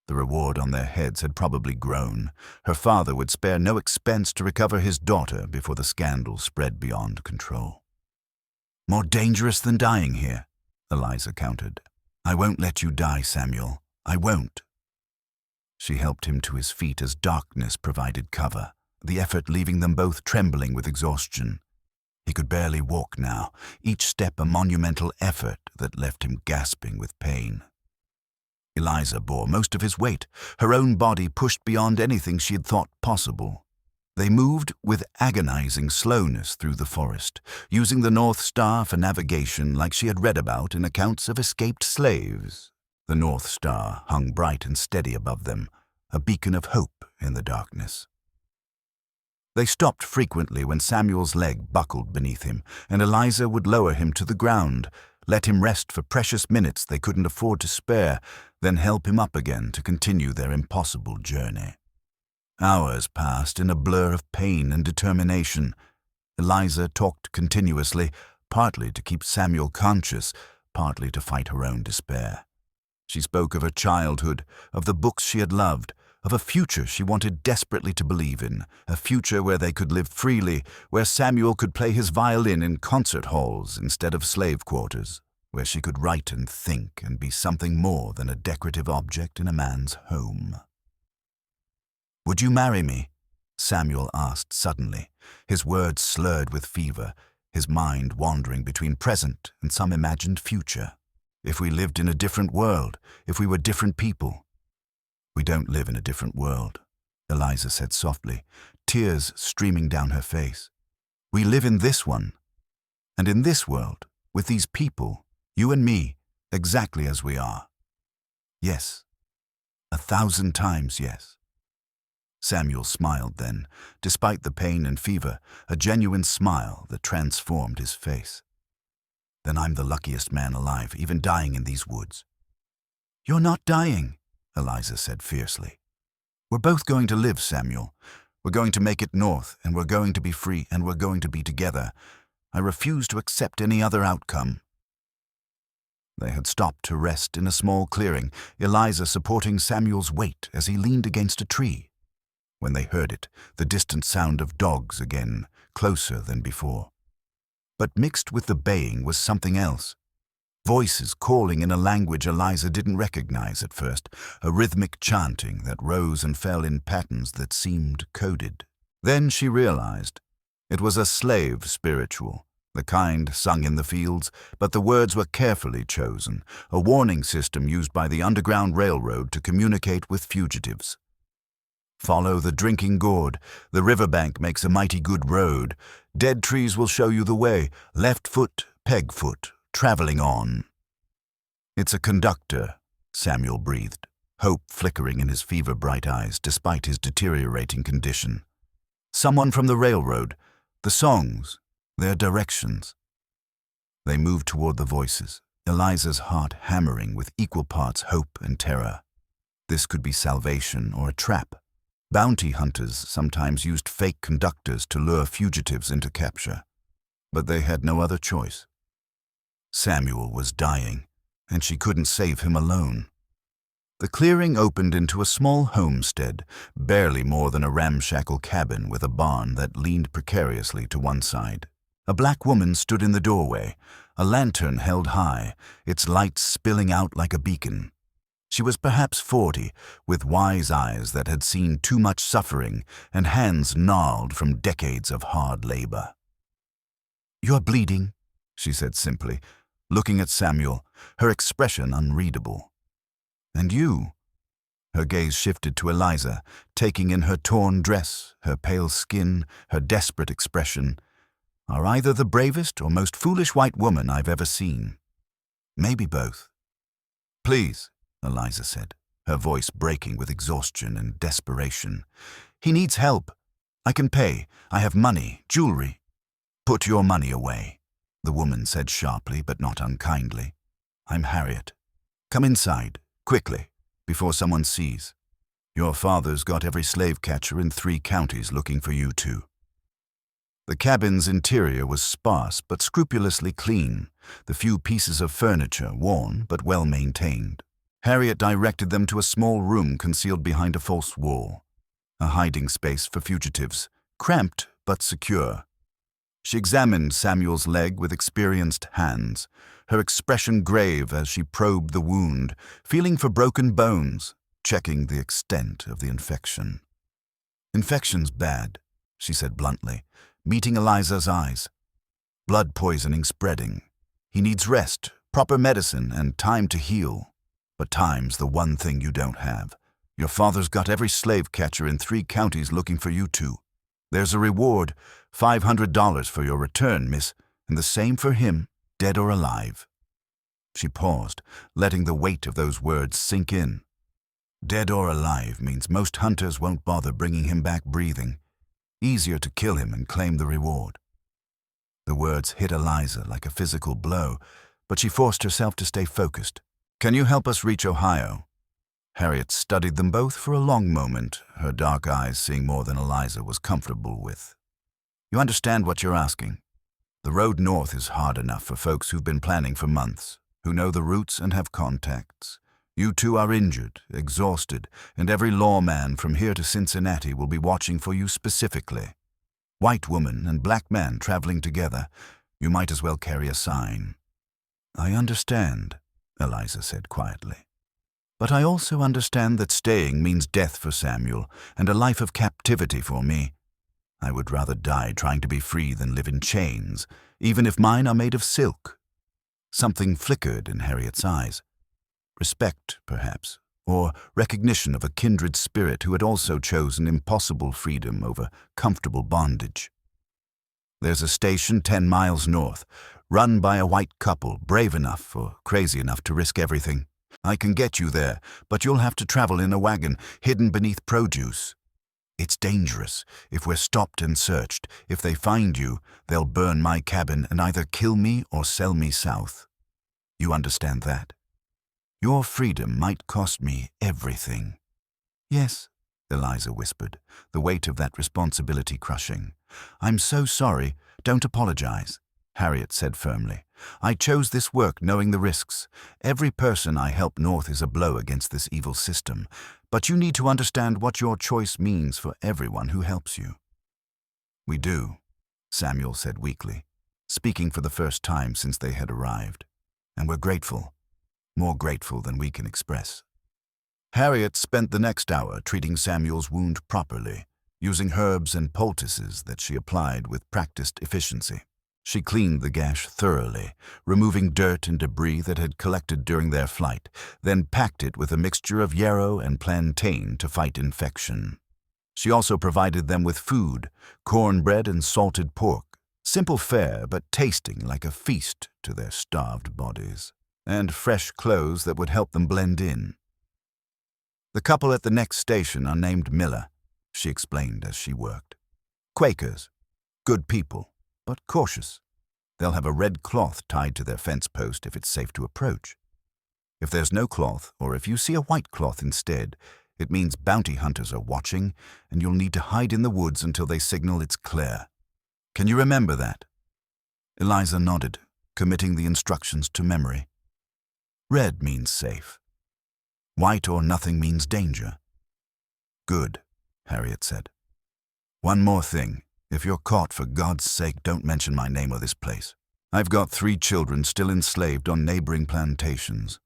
The reward on their heads had probably grown. Her father would spare no expense to recover his daughter before the scandal spread beyond control. More dangerous than dying here, Eliza countered. I won't let you die, Samuel. I won't. She helped him to his feet as darkness provided cover, the effort leaving them both trembling with exhaustion. He could barely walk now, each step a monumental effort that left him gasping with pain. Eliza bore most of his weight, her own body pushed beyond anything she had thought possible. They moved with agonizing slowness through the forest, using the North Star for navigation like she had read about in accounts of escaped slaves. The North Star hung bright and steady above them, a beacon of hope in the darkness. They stopped frequently when Samuel's leg buckled beneath him, and Eliza would lower him to the ground, let him rest for precious minutes they couldn't afford to spare, then help him up again to continue their impossible journey. Hours passed in a blur of pain and determination. Eliza talked continuously, partly to keep Samuel conscious, partly to fight her own despair. She spoke of her childhood, of the books she had loved, of a future she wanted desperately to believe in, a future where they could live freely, where Samuel could play his violin in concert halls instead of slave quarters, where she could write and think and be something more than a decorative object in a man's home. "Would you marry me?" Samuel asked suddenly, his words slurred with fever, his mind wandering between present and some imagined future. If we lived in a different world, if we were different people. "We don't live in a different world," Eliza said softly, tears streaming down her face. "We live in this one. And in this world, with these people, you and me, exactly as we are. Yes. 1,000 times yes." Samuel smiled then, despite the pain and fever, a genuine smile that transformed his face. "Then I'm the luckiest man alive, even dying in these woods." "You're not dying," Eliza said fiercely. "We're both going to live, Samuel. We're going to make it north, and we're going to be free, and we're going to be together. I refuse to accept any other outcome." They had stopped to rest in a small clearing, Eliza supporting Samuel's weight as he leaned against a tree. When they heard it, the distant sound of dogs again, closer than before. But mixed with the baying was something else. Voices calling in a language Eliza didn't recognize at first, a rhythmic chanting that rose and fell in patterns that seemed coded. Then she realized it was a slave spiritual, the kind sung in the fields, but the words were carefully chosen, a warning system used by the Underground Railroad to communicate with fugitives. "Follow the drinking gourd. The riverbank makes a mighty good road. Dead trees will show you the way. Left foot, peg foot, traveling on." "It's a conductor," Samuel breathed, hope flickering in his fever-bright eyes despite his deteriorating condition. "Someone from the railroad. The songs, their directions." They moved toward the voices, Eliza's heart hammering with equal parts hope and terror. This could be salvation or a trap. Bounty hunters sometimes used fake conductors to lure fugitives into capture, but they had no other choice. Samuel was dying, and she couldn't save him alone. The clearing opened into a small homestead, barely more than a ramshackle cabin with a barn that leaned precariously to one side. A black woman stood in the doorway, a lantern held high, its light spilling out like a beacon. She was perhaps 40, with wise eyes that had seen too much suffering and hands gnarled from decades of hard labor. "You're bleeding," she said simply, looking at Samuel, her expression unreadable. "And you?" Her gaze shifted to Eliza, taking in her torn dress, her pale skin, her desperate expression. "Are either the bravest or most foolish white woman I've ever seen. Maybe both." "Please," Eliza said, her voice breaking with exhaustion and desperation. "He needs help. I can pay. I have money, jewelry." "Put your money away." the woman said sharply but not unkindly. "I'm Harriet. Come inside, quickly, before someone sees. Your father's got every slave catcher in 3 counties looking for you two." The cabin's interior was sparse but scrupulously clean, the few pieces of furniture worn but well maintained. Harriet directed them to a small room concealed behind a false wall, a hiding space for fugitives, cramped but secure. She examined Samuel's leg with experienced hands, her expression grave as she probed the wound, feeling for broken bones, checking the extent of the infection. "Infection's bad," she said bluntly, meeting Eliza's eyes. "Blood poisoning spreading. He needs rest, proper medicine, and time to heal. But time's the one thing you don't have. Your father's got every slave catcher in 3 counties looking for you two. There's a reward, $500 for your return, miss, and the same for him, dead or alive." She paused, letting the weight of those words sink in. Dead or alive means most hunters won't bother bringing him back breathing. Easier to kill him and claim the reward. The words hit Eliza like a physical blow, but she forced herself to stay focused. "Can you help us reach Ohio?" Harriet studied them both for a long moment, her dark eyes seeing more than Eliza was comfortable with. "You understand what you're asking? The road north is hard enough for folks who've been planning for months, who know the routes and have contacts. You two are injured, exhausted, and every lawman from here to Cincinnati will be watching for you specifically. White woman and black man traveling together. You might as well carry a sign." "I understand," Eliza said quietly. "But I also understand that staying means death for Samuel and a life of captivity for me. I would rather die trying to be free than live in chains, even if mine are made of silk." Something flickered in Harriet's eyes. Respect, perhaps, or recognition of a kindred spirit who had also chosen impossible freedom over comfortable bondage. "There's a station 10 miles north, run by a white couple, brave enough or crazy enough to risk everything. I can get you there, but you'll have to travel in a wagon, hidden beneath produce. It's dangerous. If we're stopped and searched, if they find you, they'll burn my cabin and either kill me or sell me south. You understand that? Your freedom might cost me everything." "Yes," Eliza whispered, the weight of that responsibility crushing. "I'm so sorry. Don't apologize," Harriet said firmly. "I chose this work knowing the risks. Every person I help north is a blow against this evil system. But you need to understand what your choice means for everyone who helps you." "We do," Samuel said weakly, speaking for the first time since they had arrived. "And we're grateful. More grateful than we can express." Harriet spent the next hour treating Samuel's wound properly, using herbs and poultices that she applied with practiced efficiency. She cleaned the gash thoroughly, removing dirt and debris that had collected during their flight, then packed it with a mixture of yarrow and plantain to fight infection. She also provided them with food, cornbread and salted pork, simple fare but tasting like a feast to their starved bodies, and fresh clothes that would help them blend in. "The couple at the next station are named Miller," she explained as she worked. "Quakers. Good people, but cautious. They'll have a red cloth tied to their fence post if it's safe to approach. If there's no cloth, or if you see a white cloth instead, it means bounty hunters are watching, and you'll need to hide in the woods until they signal it's clear. Can you remember that?" Eliza nodded, committing the instructions to memory. "Red means safe. White or nothing means danger." "Good," Harriet said. "One more thing. If you're caught, for God's sake, don't mention my name or this place. I've got 3 children still enslaved on neighboring plantations.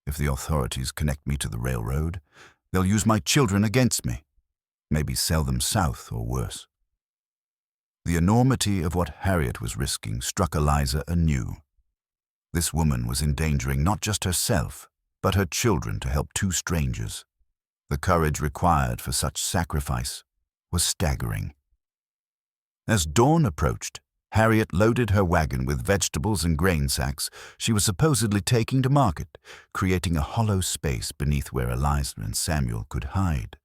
If the authorities connect me to the railroad, they'll use my children against me. Maybe sell them south or worse." The enormity of what Harriet was risking struck Eliza anew. This woman was endangering not just herself, but her children to help 2 strangers. The courage required for such sacrifice was staggering. As dawn approached, Harriet loaded her wagon with vegetables and grain sacks she was supposedly taking to market, creating a hollow space beneath where Eliza and Samuel could hide.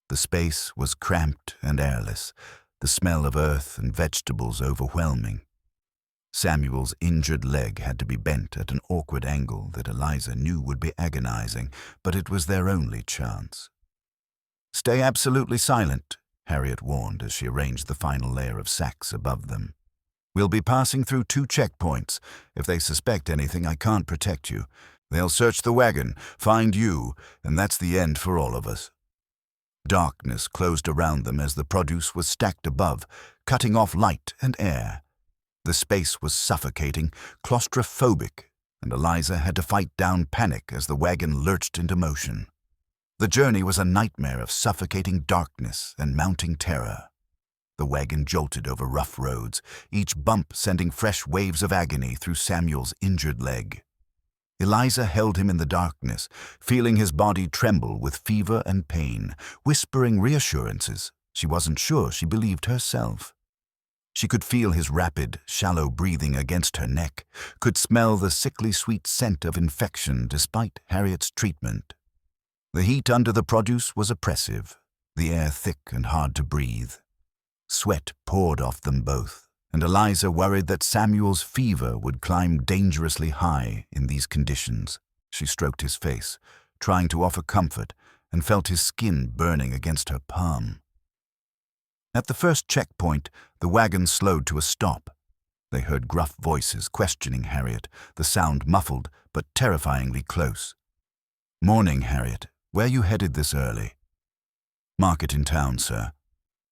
The space was cramped and airless, the smell of earth and vegetables overwhelming. Samuel's injured leg had to be bent at an awkward angle that Eliza knew would be agonizing, but it was their only chance. "Stay absolutely silent," Harriet warned as she arranged the final layer of sacks above them. "We'll be passing through 2 checkpoints. If they suspect anything, I can't protect you. They'll search the wagon, find you, and that's the end for all of us." Darkness closed around them as the produce was stacked above, cutting off light and air. The space was suffocating, claustrophobic, and Eliza had to fight down panic as the wagon lurched into motion. The journey was a nightmare of suffocating darkness and mounting terror. The wagon jolted over rough roads, each bump sending fresh waves of agony through Samuel's injured leg. Eliza held him in the darkness, feeling his body tremble with fever and pain, whispering reassurances. She wasn't sure she believed herself. She could feel his rapid, shallow breathing against her neck, could smell the sickly sweet scent of infection despite Harriet's treatment. The heat under the produce was oppressive, the air thick and hard to breathe. Sweat poured off them both, and Eliza worried that Samuel's fever would climb dangerously high in these conditions. She stroked his face, trying to offer comfort, and felt his skin burning against her palm. At the first checkpoint, the wagon slowed to a stop. They heard gruff voices questioning Harriet, the sound muffled but terrifyingly close. "Morning, Harriet. Where you headed this early?" "Market in town, sir."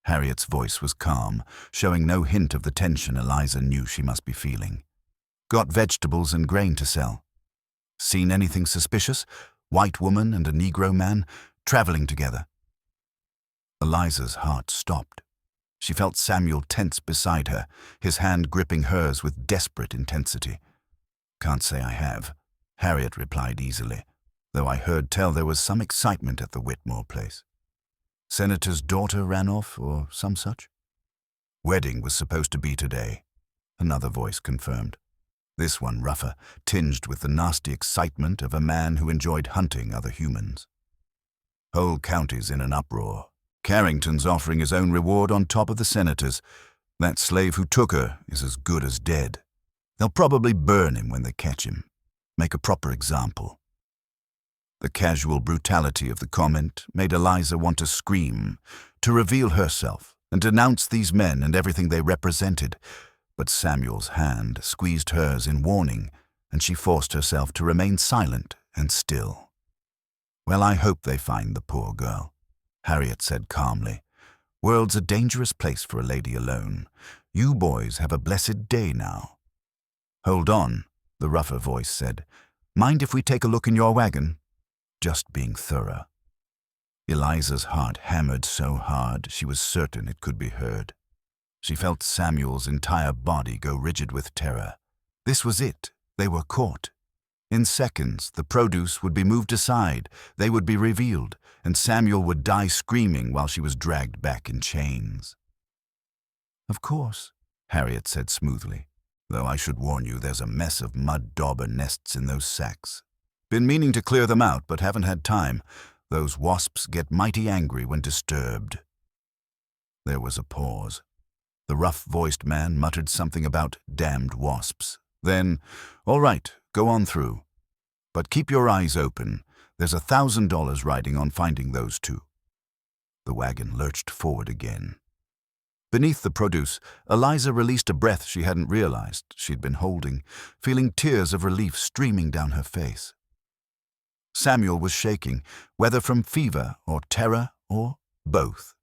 Harriet's voice was calm, showing no hint of the tension Eliza knew she must be feeling. "Got vegetables and grain to sell." "Seen anything suspicious? White woman and a Negro man, traveling together?" Eliza's heart stopped. She felt Samuel tense beside her, his hand gripping hers with desperate intensity. "Can't say I have," Harriet replied easily, though I heard tell there was some excitement at the Whitmore place. "Senator's daughter ran off, or some such?" "Wedding was supposed to be today," another voice confirmed. This one rougher, tinged with the nasty excitement of a man who enjoyed hunting other humans. "Whole county's in an uproar. Carrington's offering his own reward on top of the senator's. That slave who took her is as good as dead. They'll probably burn him when they catch him. Make a proper example." The casual brutality of the comment made Eliza want to scream, to reveal herself and denounce these men and everything they represented. But Samuel's hand squeezed hers in warning, and she forced herself to remain silent and still. "Well, I hope they find the poor girl," Harriet said calmly. "World's a dangerous place for a lady alone. You boys have a blessed day now." "Hold on," the rougher voice said. "Mind if we take a look in your wagon?" Just being thorough. Eliza's heart hammered so hard she was certain it could be heard. She felt Samuel's entire body go rigid with terror. This was it. They were caught. In seconds, the produce would be moved aside, they would be revealed, and Samuel would die screaming while she was dragged back in chains. "Of course," Harriet said smoothly, "though I should warn you there's a mess of mud dauber nests in those sacks. Been meaning to clear them out, but haven't had time. Those wasps get mighty angry when disturbed." There was a pause. The rough-voiced man muttered something about damned wasps. Then, "All right, go on through. But keep your eyes open. There's $1,000 riding on finding those two." The wagon lurched forward again. Beneath the produce, Eliza released a breath she hadn't realized she'd been holding, feeling tears of relief streaming down her face. Samuel was shaking, whether from fever or terror or both.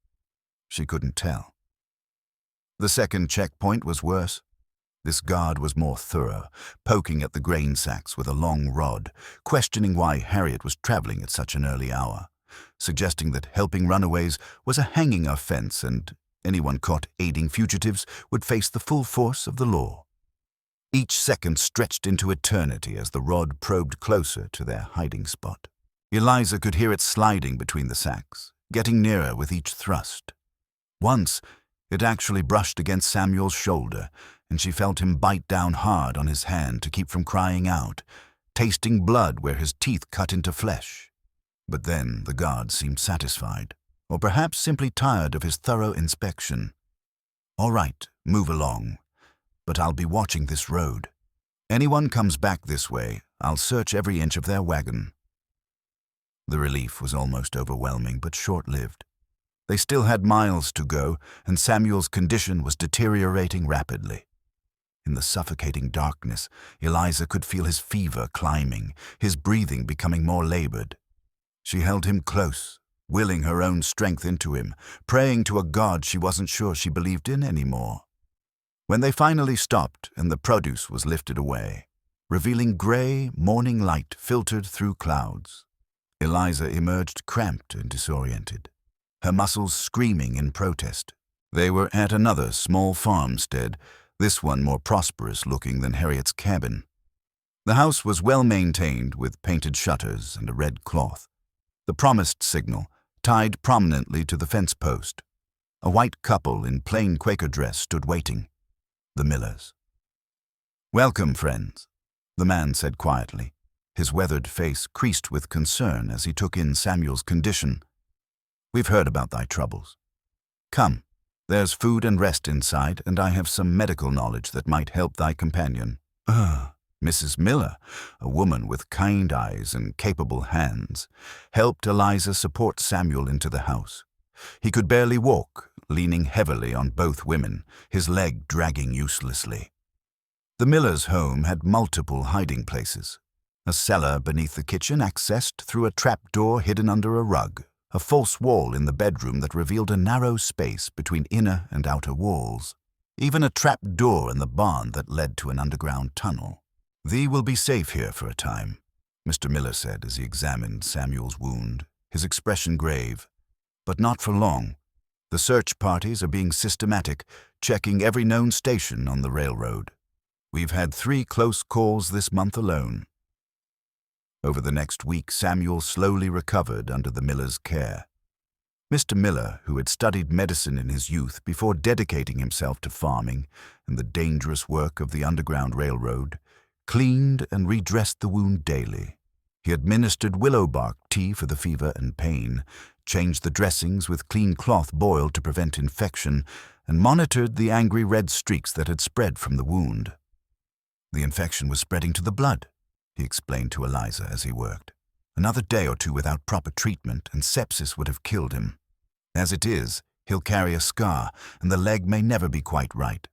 She couldn't tell. The second checkpoint was worse. This guard was more thorough, poking at the grain sacks with a long rod, questioning why Harriet was traveling at such an early hour, suggesting that helping runaways was a hanging offense and anyone caught aiding fugitives would face the full force of the law. Each second stretched into eternity as the rod probed closer to their hiding spot. Eliza could hear it sliding between the sacks, getting nearer with each thrust. Once, it actually brushed against Samuel's shoulder, and she felt him bite down hard on his hand to keep from crying out, tasting blood where his teeth cut into flesh. But then the guard seemed satisfied, or perhaps simply tired of his thorough inspection. "All right, move along." but I'll be watching this road. Anyone comes back this way, I'll search every inch of their wagon." The relief was almost overwhelming, but short-lived. They still had miles to go, and Samuel's condition was deteriorating rapidly. In the suffocating darkness, Eliza could feel his fever climbing, his breathing becoming more labored. She held him close, willing her own strength into him, praying to a God she wasn't sure she believed in anymore. When they finally stopped and the produce was lifted away, revealing gray, morning light filtered through clouds, Eliza emerged cramped and disoriented, her muscles screaming in protest. They were at another small farmstead, this one more prosperous-looking than Harriet's cabin. The house was well-maintained with painted shutters and a red cloth, the promised signal tied prominently to the fence post. A white couple in plain Quaker dress stood waiting. The Millers. "Welcome, friends," the man said quietly, his weathered face creased with concern as he took in Samuel's condition. "We've heard about thy troubles. Come, there's food and rest inside, and I have some medical knowledge that might help thy companion." Mrs. Miller, a woman with kind eyes and capable hands, helped Eliza support Samuel into the house. He could barely walk, leaning heavily on both women, his leg dragging uselessly. The Millers' home had multiple hiding places. A cellar beneath the kitchen accessed through a trapdoor hidden under a rug, a false wall in the bedroom that revealed a narrow space between inner and outer walls, even a trapdoor in the barn that led to an underground tunnel. "Thee will be safe here for a time," Mr. Miller said as he examined Samuel's wound, his expression grave. "But not for long. The search parties are being systematic, checking every known station on the railroad. We've had 3 close calls this month alone." Over the next week, Samuel slowly recovered under the Millers' care. Mr. Miller, who had studied medicine in his youth before dedicating himself to farming and the dangerous work of the Underground Railroad, cleaned and redressed the wound daily. He administered willow bark tea for the fever and pain, changed the dressings with clean cloth boiled to prevent infection, and monitored the angry red streaks that had spread from the wound. "The infection was spreading to the blood," he explained to Eliza as he worked. "Another day or 2 without proper treatment, and sepsis would have killed him. As it is, he'll carry a scar, and the leg may never be quite right.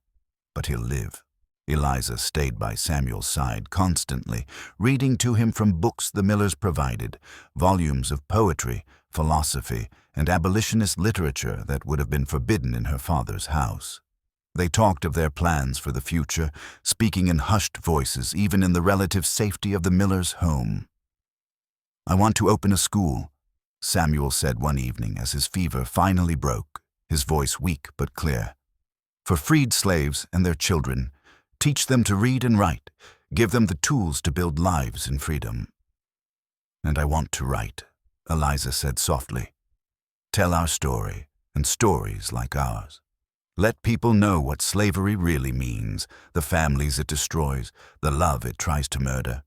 But he'll live." Eliza stayed by Samuel's side constantly, reading to him from books the Millers provided, volumes of poetry, philosophy, and abolitionist literature that would have been forbidden in her father's house. They talked of their plans for the future, speaking in hushed voices even in the relative safety of the Millers' home. "I want to open a school," Samuel said one evening as his fever finally broke, his voice weak but clear. "For freed slaves and their children, teach them to read and write, give them the tools to build lives in freedom." "And I want to write," Eliza said softly. "Tell our story, and stories like ours. Let people know what slavery really means, the families it destroys, the love it tries to murder."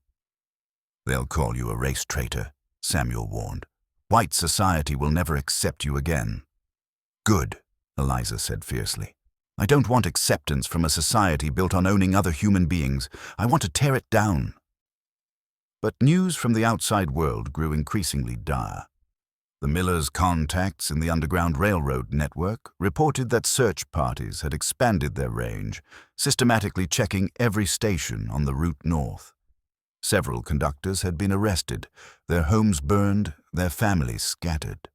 "They'll call you a race traitor," Samuel warned. "White society will never accept you again." "Good," Eliza said fiercely. "I don't want acceptance from a society built on owning other human beings. I want to tear it down." But news from the outside world grew increasingly dire. The Millers' contacts in the Underground Railroad network reported that search parties had expanded their range, systematically checking every station on the route north. Several conductors had been arrested, their homes burned, their families scattered.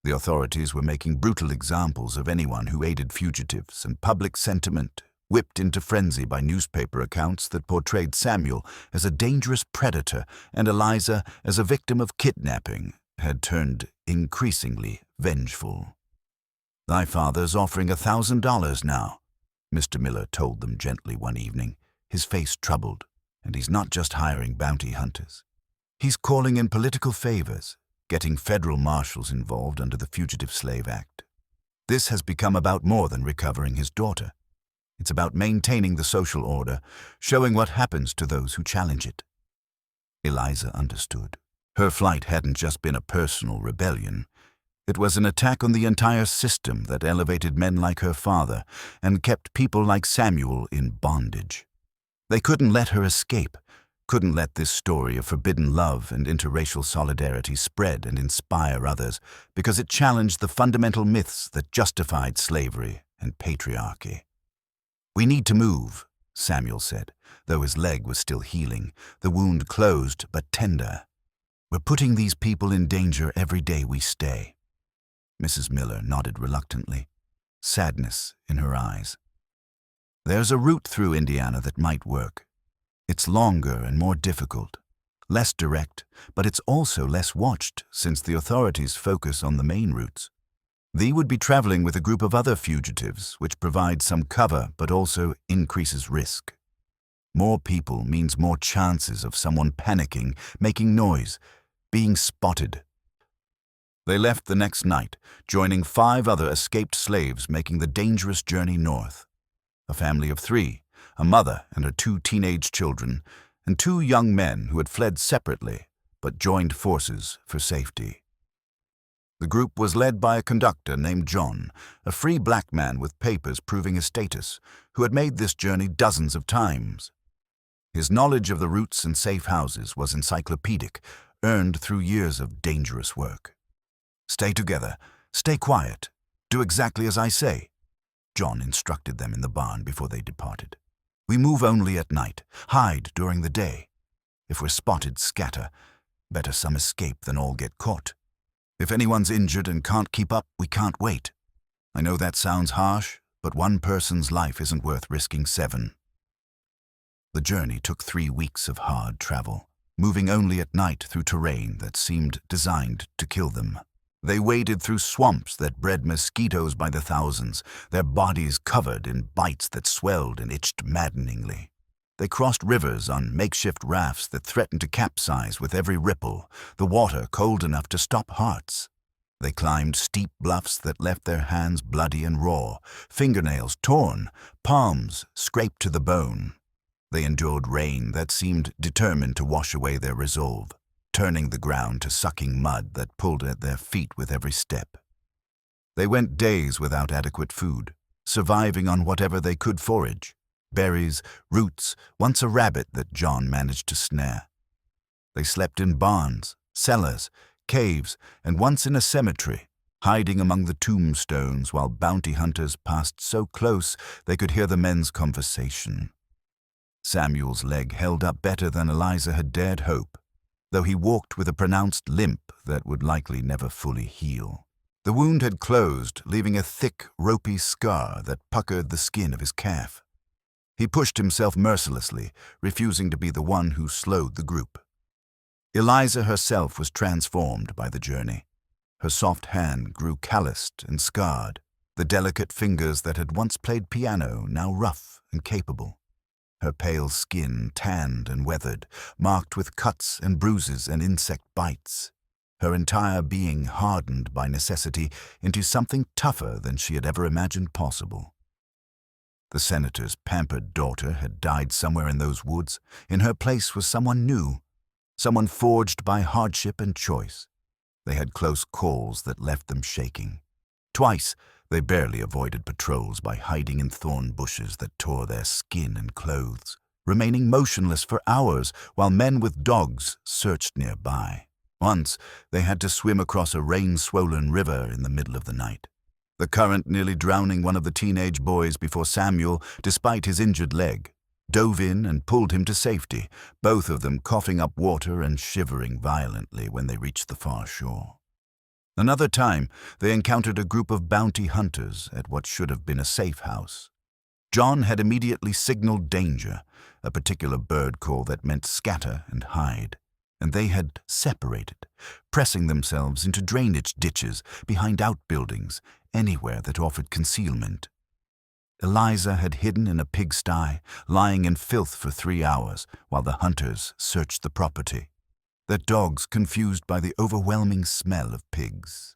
The authorities were making brutal examples of anyone who aided fugitives, and public sentiment, whipped into frenzy by newspaper accounts that portrayed Samuel as a dangerous predator and Eliza as a victim of kidnapping, had turned increasingly vengeful. "Thy father's offering $1,000 now," Mr. Miller told them gently one evening, his face troubled, "and he's not just hiring bounty hunters. He's calling in political favors, getting federal marshals involved under the Fugitive Slave Act. This has become about more than recovering his daughter. It's about maintaining the social order, showing what happens to those who challenge it." Eliza understood. Her flight hadn't just been a personal rebellion. It was an attack on the entire system that elevated men like her father and kept people like Samuel in bondage. They couldn't let her escape, couldn't let this story of forbidden love and interracial solidarity spread and inspire others, because it challenged the fundamental myths that justified slavery and patriarchy. "We need to move," Samuel said, though his leg was still healing, the wound closed but tender. "We're putting these people in danger every day we stay." Mrs. Miller nodded reluctantly, sadness in her eyes. "There's a route through Indiana that might work. It's longer and more difficult, less direct, but it's also less watched since the authorities focus on the main routes. Thee would be traveling with a group of other fugitives, which provides some cover but also increases risk. More people means more chances of someone panicking, making noise, being spotted." They left the next night, joining 5 other escaped slaves making the dangerous journey north. A family of 3, a mother and her 2 teenage children, and 2 young men who had fled separately but joined forces for safety. The group was led by a conductor named John, a free black man with papers proving his status, who had made this journey dozens of times. His knowledge of the routes and safe houses was encyclopedic, earned through years of dangerous work. "Stay together, stay quiet, do exactly as I say," John instructed them in the barn before they departed. "We move only at night, hide during the day. If we're spotted, scatter. Better some escape than all get caught. If anyone's injured and can't keep up, we can't wait. I know that sounds harsh, but one person's life isn't worth risking 7. The journey took 3 weeks of hard travel, moving only at night through terrain that seemed designed to kill them. They waded through swamps that bred mosquitoes by the thousands, their bodies covered in bites that swelled and itched maddeningly. They crossed rivers on makeshift rafts that threatened to capsize with every ripple, the water cold enough to stop hearts. They climbed steep bluffs that left their hands bloody and raw, fingernails torn, palms scraped to the bone. They endured rain that seemed determined to wash away their resolve, turning the ground to sucking mud that pulled at their feet with every step. They went days without adequate food, surviving on whatever they could forage, berries, roots, once a rabbit that John managed to snare. They slept in barns, cellars, caves, and once in a cemetery, hiding among the tombstones while bounty hunters passed so close they could hear the men's conversation. Samuel's leg held up better than Eliza had dared hope, though he walked with a pronounced limp that would likely never fully heal. The wound had closed, leaving a thick, ropey scar that puckered the skin of his calf. He pushed himself mercilessly, refusing to be the one who slowed the group. Eliza herself was transformed by the journey. Her soft hand grew calloused and scarred, the delicate fingers that had once played piano now rough and capable. Her pale skin tanned and weathered, marked with cuts and bruises and insect bites. Her entire being hardened by necessity into something tougher than she had ever imagined possible. The senator's pampered daughter had died somewhere in those woods. In her place was someone new, someone forged by hardship and choice. They had close calls that left them shaking. Twice, they barely avoided patrols by hiding in thorn bushes that tore their skin and clothes, remaining motionless for hours while men with dogs searched nearby. Once, they had to swim across a rain-swollen river in the middle of the night, the current nearly drowning one of the teenage boys before Samuel, despite his injured leg, dove in and pulled him to safety, both of them coughing up water and shivering violently when they reached the far shore. Another time, they encountered a group of bounty hunters at what should have been a safe house. John had immediately signaled danger, a particular bird call that meant scatter and hide, and they had separated, pressing themselves into drainage ditches, behind outbuildings, anywhere that offered concealment. Eliza had hidden in a pigsty, lying in filth for 3 hours while the hunters searched the property, their dogs confused by the overwhelming smell of pigs.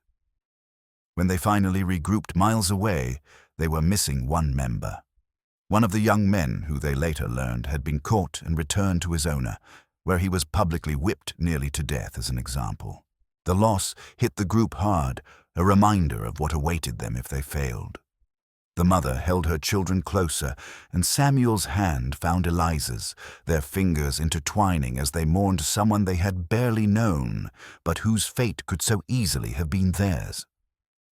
When they finally regrouped miles away, they were missing one member. One of the young men, who they later learned had been caught and returned to his owner, where he was publicly whipped nearly to death as an example. The loss hit the group hard, a reminder of what awaited them if they failed. The mother held her children closer, and Samuel's hand found Eliza's, their fingers intertwining as they mourned someone they had barely known, but whose fate could so easily have been theirs.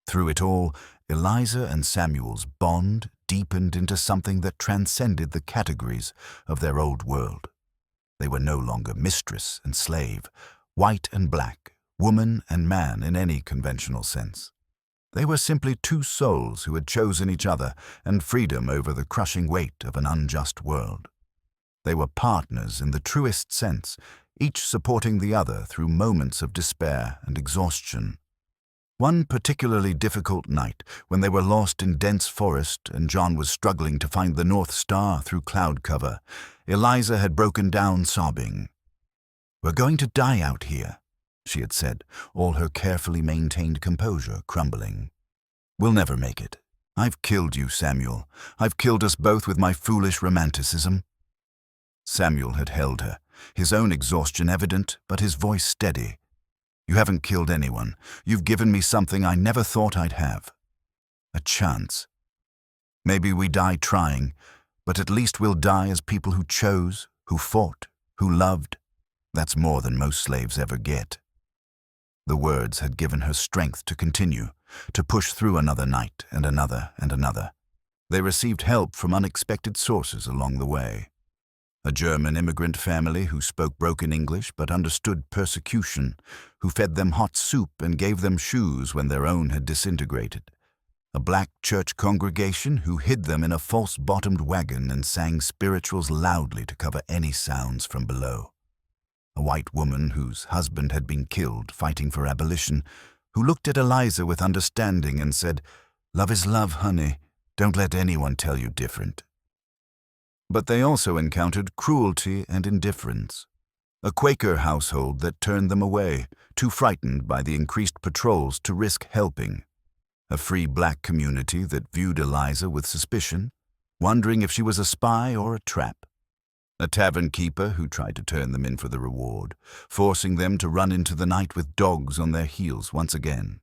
Through it all, Eliza and Samuel's bond deepened into something that transcended the categories of their old world. They were no longer mistress and slave, white and black, woman and man in any conventional sense. They were simply two souls who had chosen each other and freedom over the crushing weight of an unjust world. They were partners in the truest sense, each supporting the other through moments of despair and exhaustion. One particularly difficult night, when they were lost in dense forest and John was struggling to find the North Star through cloud cover, Eliza had broken down sobbing. "We're going to die out here," she had said, all her carefully maintained composure crumbling. "We'll never make it. I've killed you, Samuel. I've killed us both with my foolish romanticism." Samuel had held her, his own exhaustion evident, but his voice steady. "You haven't killed anyone. You've given me something I never thought I'd have. A chance. Maybe we die trying, but at least we'll die as people who chose, who fought, who loved. That's more than most slaves ever get." The words had given her strength to continue, to push through another night and another and another. They received help from unexpected sources along the way. A German immigrant family who spoke broken English but understood persecution, who fed them hot soup and gave them shoes when their own had disintegrated. A black church congregation who hid them in a false-bottomed wagon and sang spirituals loudly to cover any sounds from below. A white woman whose husband had been killed fighting for abolition, who looked at Eliza with understanding and said, "Love is love, honey. Don't let anyone tell you different." But they also encountered cruelty and indifference. A Quaker household that turned them away, too frightened by the increased patrols to risk helping. A free black community that viewed Eliza with suspicion, wondering if she was a spy or a trap. A tavern keeper who tried to turn them in for the reward, forcing them to run into the night with dogs on their heels once again.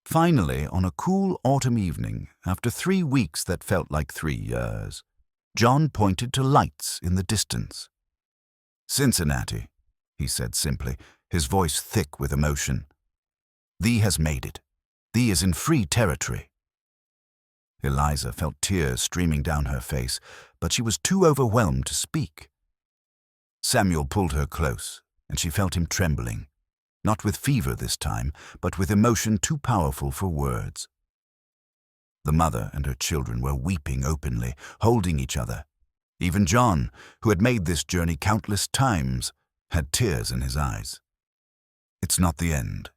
Finally, on a cool autumn evening, after 3 weeks that felt like 3 years, John pointed to lights in the distance. "Cincinnati," he said simply, his voice thick with emotion. "Thee has made it. Thee is in free territory." Eliza felt tears streaming down her face, but she was too overwhelmed to speak. Samuel pulled her close, and she felt him trembling, not with fever this time, but with emotion too powerful for words. The mother and her children were weeping openly, holding each other. Even John, who had made this journey countless times, had tears in his eyes. "It's not the end,"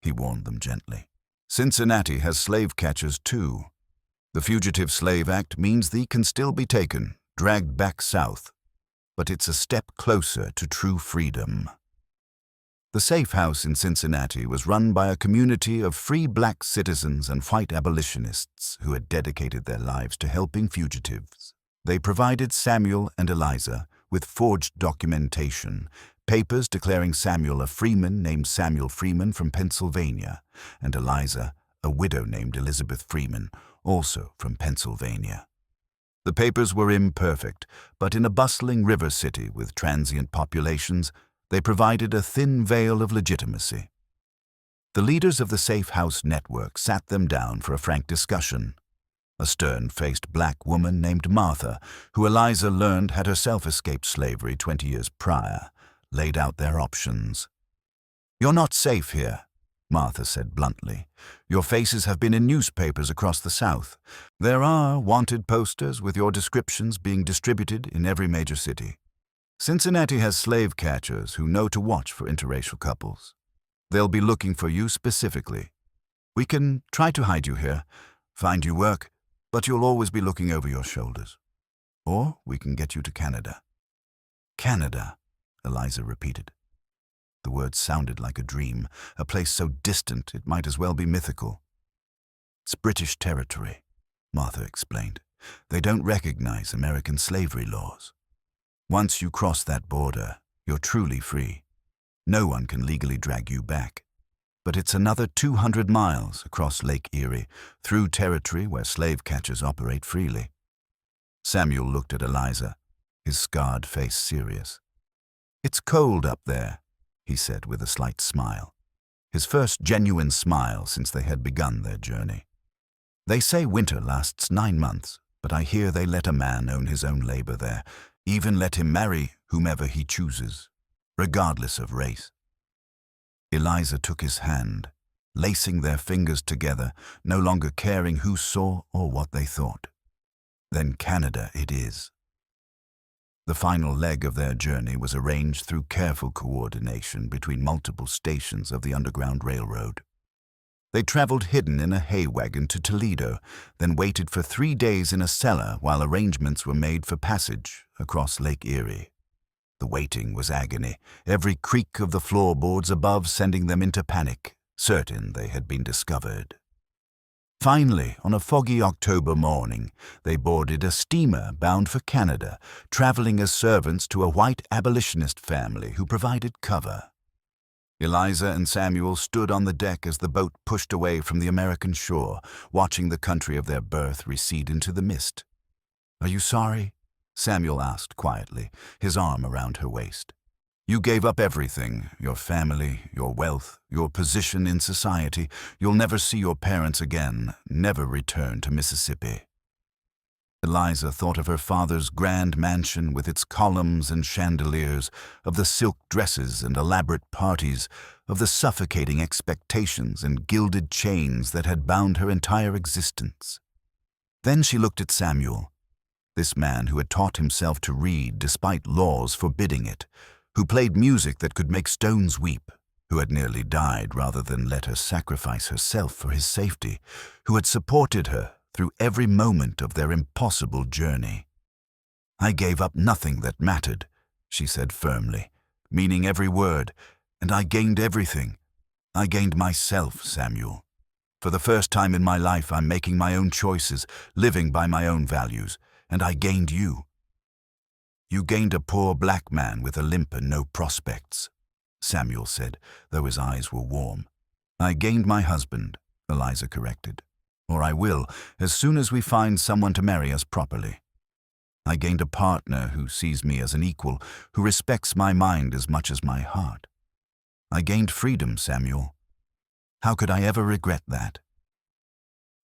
he warned them gently. "Cincinnati has slave catchers too. The Fugitive Slave Act means thee can still be taken, dragged back south, but it's a step closer to true freedom." The safe house in Cincinnati was run by a community of free black citizens and white abolitionists who had dedicated their lives to helping fugitives. They provided Samuel and Eliza with forged documentation, papers declaring Samuel a freeman named Samuel Freeman from Pennsylvania, and Eliza a widow named Elizabeth Freeman, also from Pennsylvania. The papers were imperfect, but in a bustling river city with transient populations, they provided a thin veil of legitimacy. The leaders of the Safe House Network sat them down for a frank discussion. A stern-faced black woman named Martha, who Eliza learned had herself escaped slavery 20 years prior, laid out their options. "You're not safe here," Martha said bluntly. "Your faces have been in newspapers across the South. There are wanted posters with your descriptions being distributed in every major city. Cincinnati has slave catchers who know to watch for interracial couples. They'll be looking for you specifically. We can try to hide you here, find you work, but you'll always be looking over your shoulders. Or we can get you to Canada." "Canada," Eliza repeated. The word sounded like a dream, a place so distant it might as well be mythical. "It's British territory," Martha explained. "They don't recognize American slavery laws. Once you cross that border, you're truly free. No one can legally drag you back. but it's another 200 miles across Lake Erie, through territory where slave catchers operate freely. Samuel looked at Eliza, his scarred face serious. "It's cold up there," he said with a slight smile, his first genuine smile since they had begun their journey. "They say winter lasts 9 months, but I hear they let a man own his own labor there, even let him marry whomever he chooses, regardless of race." Eliza took his hand, lacing their fingers together, no longer caring who saw or what they thought. "Then Canada it is." The final leg of their journey was arranged through careful coordination between multiple stations of the Underground Railroad. They traveled hidden in a hay wagon to Toledo, then waited for 3 days in a cellar while arrangements were made for passage across Lake Erie. The waiting was agony, every creak of the floorboards above sending them into panic, certain they had been discovered. Finally, on a foggy October morning, they boarded a steamer bound for Canada, traveling as servants to a white abolitionist family who provided cover. Eliza and Samuel stood on the deck as the boat pushed away from the American shore, watching the country of their birth recede into the mist. "Are you sorry?" Samuel asked quietly, his arm around her waist. "You gave up everything, your family, your wealth, your position in society. You'll never see your parents again, never return to Mississippi." Eliza thought of her father's grand mansion with its columns and chandeliers, of the silk dresses and elaborate parties, of the suffocating expectations and gilded chains that had bound her entire existence. Then she looked at Samuel, this man who had taught himself to read despite laws forbidding it, who played music that could make stones weep, who had nearly died rather than let her sacrifice herself for his safety, who had supported her through every moment of their impossible journey. "I gave up nothing that mattered," she said firmly, meaning every word, "and I gained everything. I gained myself, Samuel. For the first time in my life, I'm making my own choices, living by my own values, and I gained you. You gained a poor black man with a limp and no prospects," Samuel said, though his eyes were warm. "I gained my husband," Eliza corrected. "Or I will, as soon as we find someone to marry us properly. I gained a partner who sees me as an equal, who respects my mind as much as my heart. I gained freedom, Samuel. How could I ever regret that?"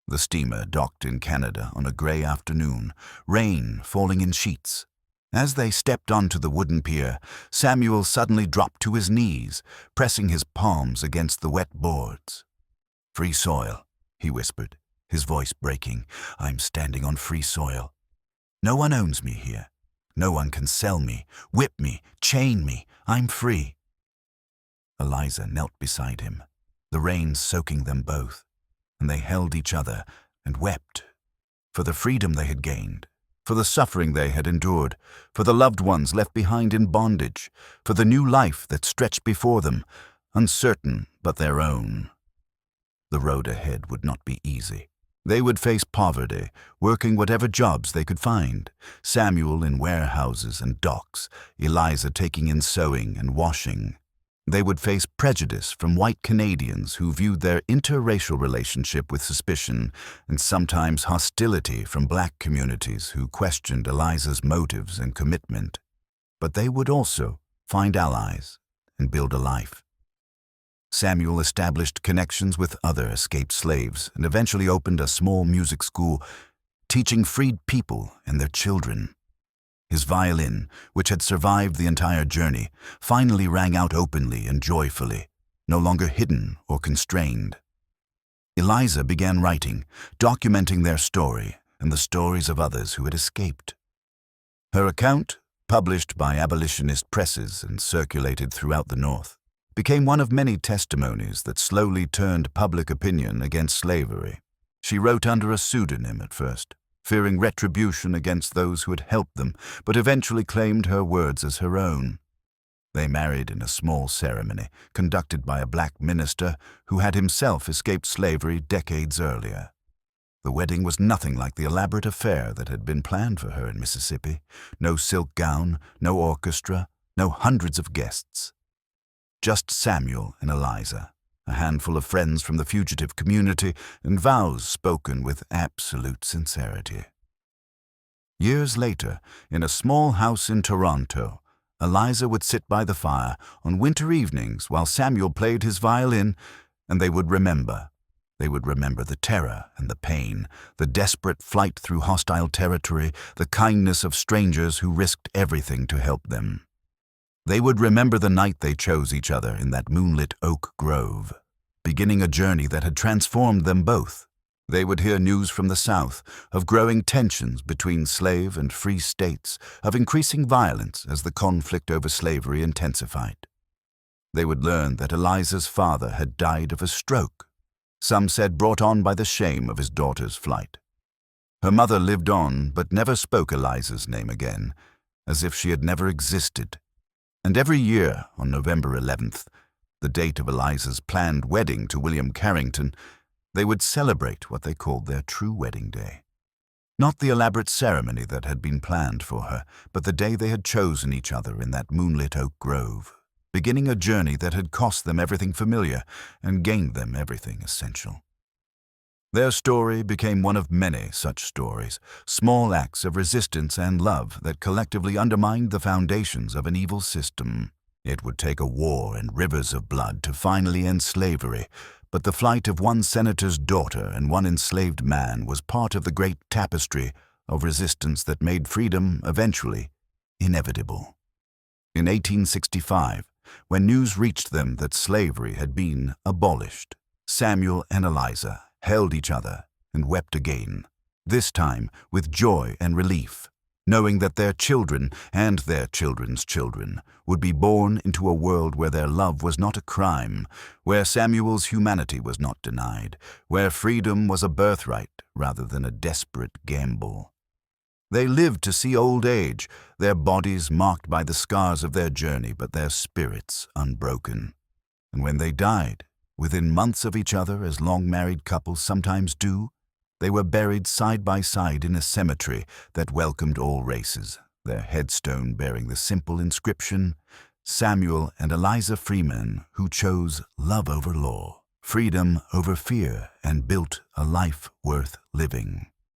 The steamer docked in Canada on a gray afternoon, rain falling in sheets. As they stepped onto the wooden pier, Samuel suddenly dropped to his knees, pressing his palms against the wet boards. "Free soil," he whispered, his voice breaking. "I'm standing on free soil. No one owns me here. No one can sell me, whip me, chain me. I'm free." Eliza knelt beside him, the rain soaking them both, and they held each other and wept for the freedom they had gained, for the suffering they had endured, for the loved ones left behind in bondage, for the new life that stretched before them, uncertain but their own. The road ahead would not be easy. They would face poverty, working whatever jobs they could find, Samuel in warehouses and docks, Eliza taking in sewing and washing. They would face prejudice from white Canadians who viewed their interracial relationship with suspicion, and sometimes hostility from black communities who questioned Eliza's motives and commitment. But they would also find allies and build a life. Samuel established connections with other escaped slaves and eventually opened a small music school, teaching freed people and their children. His violin, which had survived the entire journey, finally rang out openly and joyfully, no longer hidden or constrained. Eliza began writing, documenting their story and the stories of others who had escaped. Her account, published by abolitionist presses and circulated throughout the North, became one of many testimonies that slowly turned public opinion against slavery. She wrote under a pseudonym at first, fearing retribution against those who had helped them, but eventually claimed her words as her own. They married in a small ceremony conducted by a black minister who had himself escaped slavery decades earlier. The wedding was nothing like the elaborate affair that had been planned for her in Mississippi. No silk gown, no orchestra, no hundreds of guests. Just Samuel and Eliza, a handful of friends from the fugitive community, and vows spoken with absolute sincerity. Years later, in a small house in Toronto, Eliza would sit by the fire on winter evenings while Samuel played his violin, and they would remember. They would remember the terror and the pain, the desperate flight through hostile territory, the kindness of strangers who risked everything to help them. They would remember the night they chose each other in that moonlit oak grove, beginning a journey that had transformed them both. They would hear news from the South of growing tensions between slave and free states, of increasing violence as the conflict over slavery intensified. They would learn that Eliza's father had died of a stroke, some said brought on by the shame of his daughter's flight. Her mother lived on but never spoke Eliza's name again, as if she had never existed. And every year, on November 11th, the date of Eliza's planned wedding to William Carrington, they would celebrate what they called their true wedding day. Not the elaborate ceremony that had been planned for her, but the day they had chosen each other in that moonlit oak grove, beginning a journey that had cost them everything familiar and gained them everything essential. Their story became one of many such stories, small acts of resistance and love that collectively undermined the foundations of an evil system. It would take a war and rivers of blood to finally end slavery, but the flight of one senator's daughter and one enslaved man was part of the great tapestry of resistance that made freedom, eventually, inevitable. In 1865, when news reached them that slavery had been abolished, Samuel and Eliza held each other and wept again, this time with joy and relief, knowing that their children and their children's children would be born into a world where their love was not a crime, where Samuel's humanity was not denied, where freedom was a birthright rather than a desperate gamble. They lived to see old age, their bodies marked by the scars of their journey, but their spirits unbroken. And when they died, within months of each other, as long-married couples sometimes do, they were buried side by side in a cemetery that welcomed all races, their headstone bearing the simple inscription, "Samuel and Eliza Freeman, who chose love over law, freedom over fear, and built a life worth living."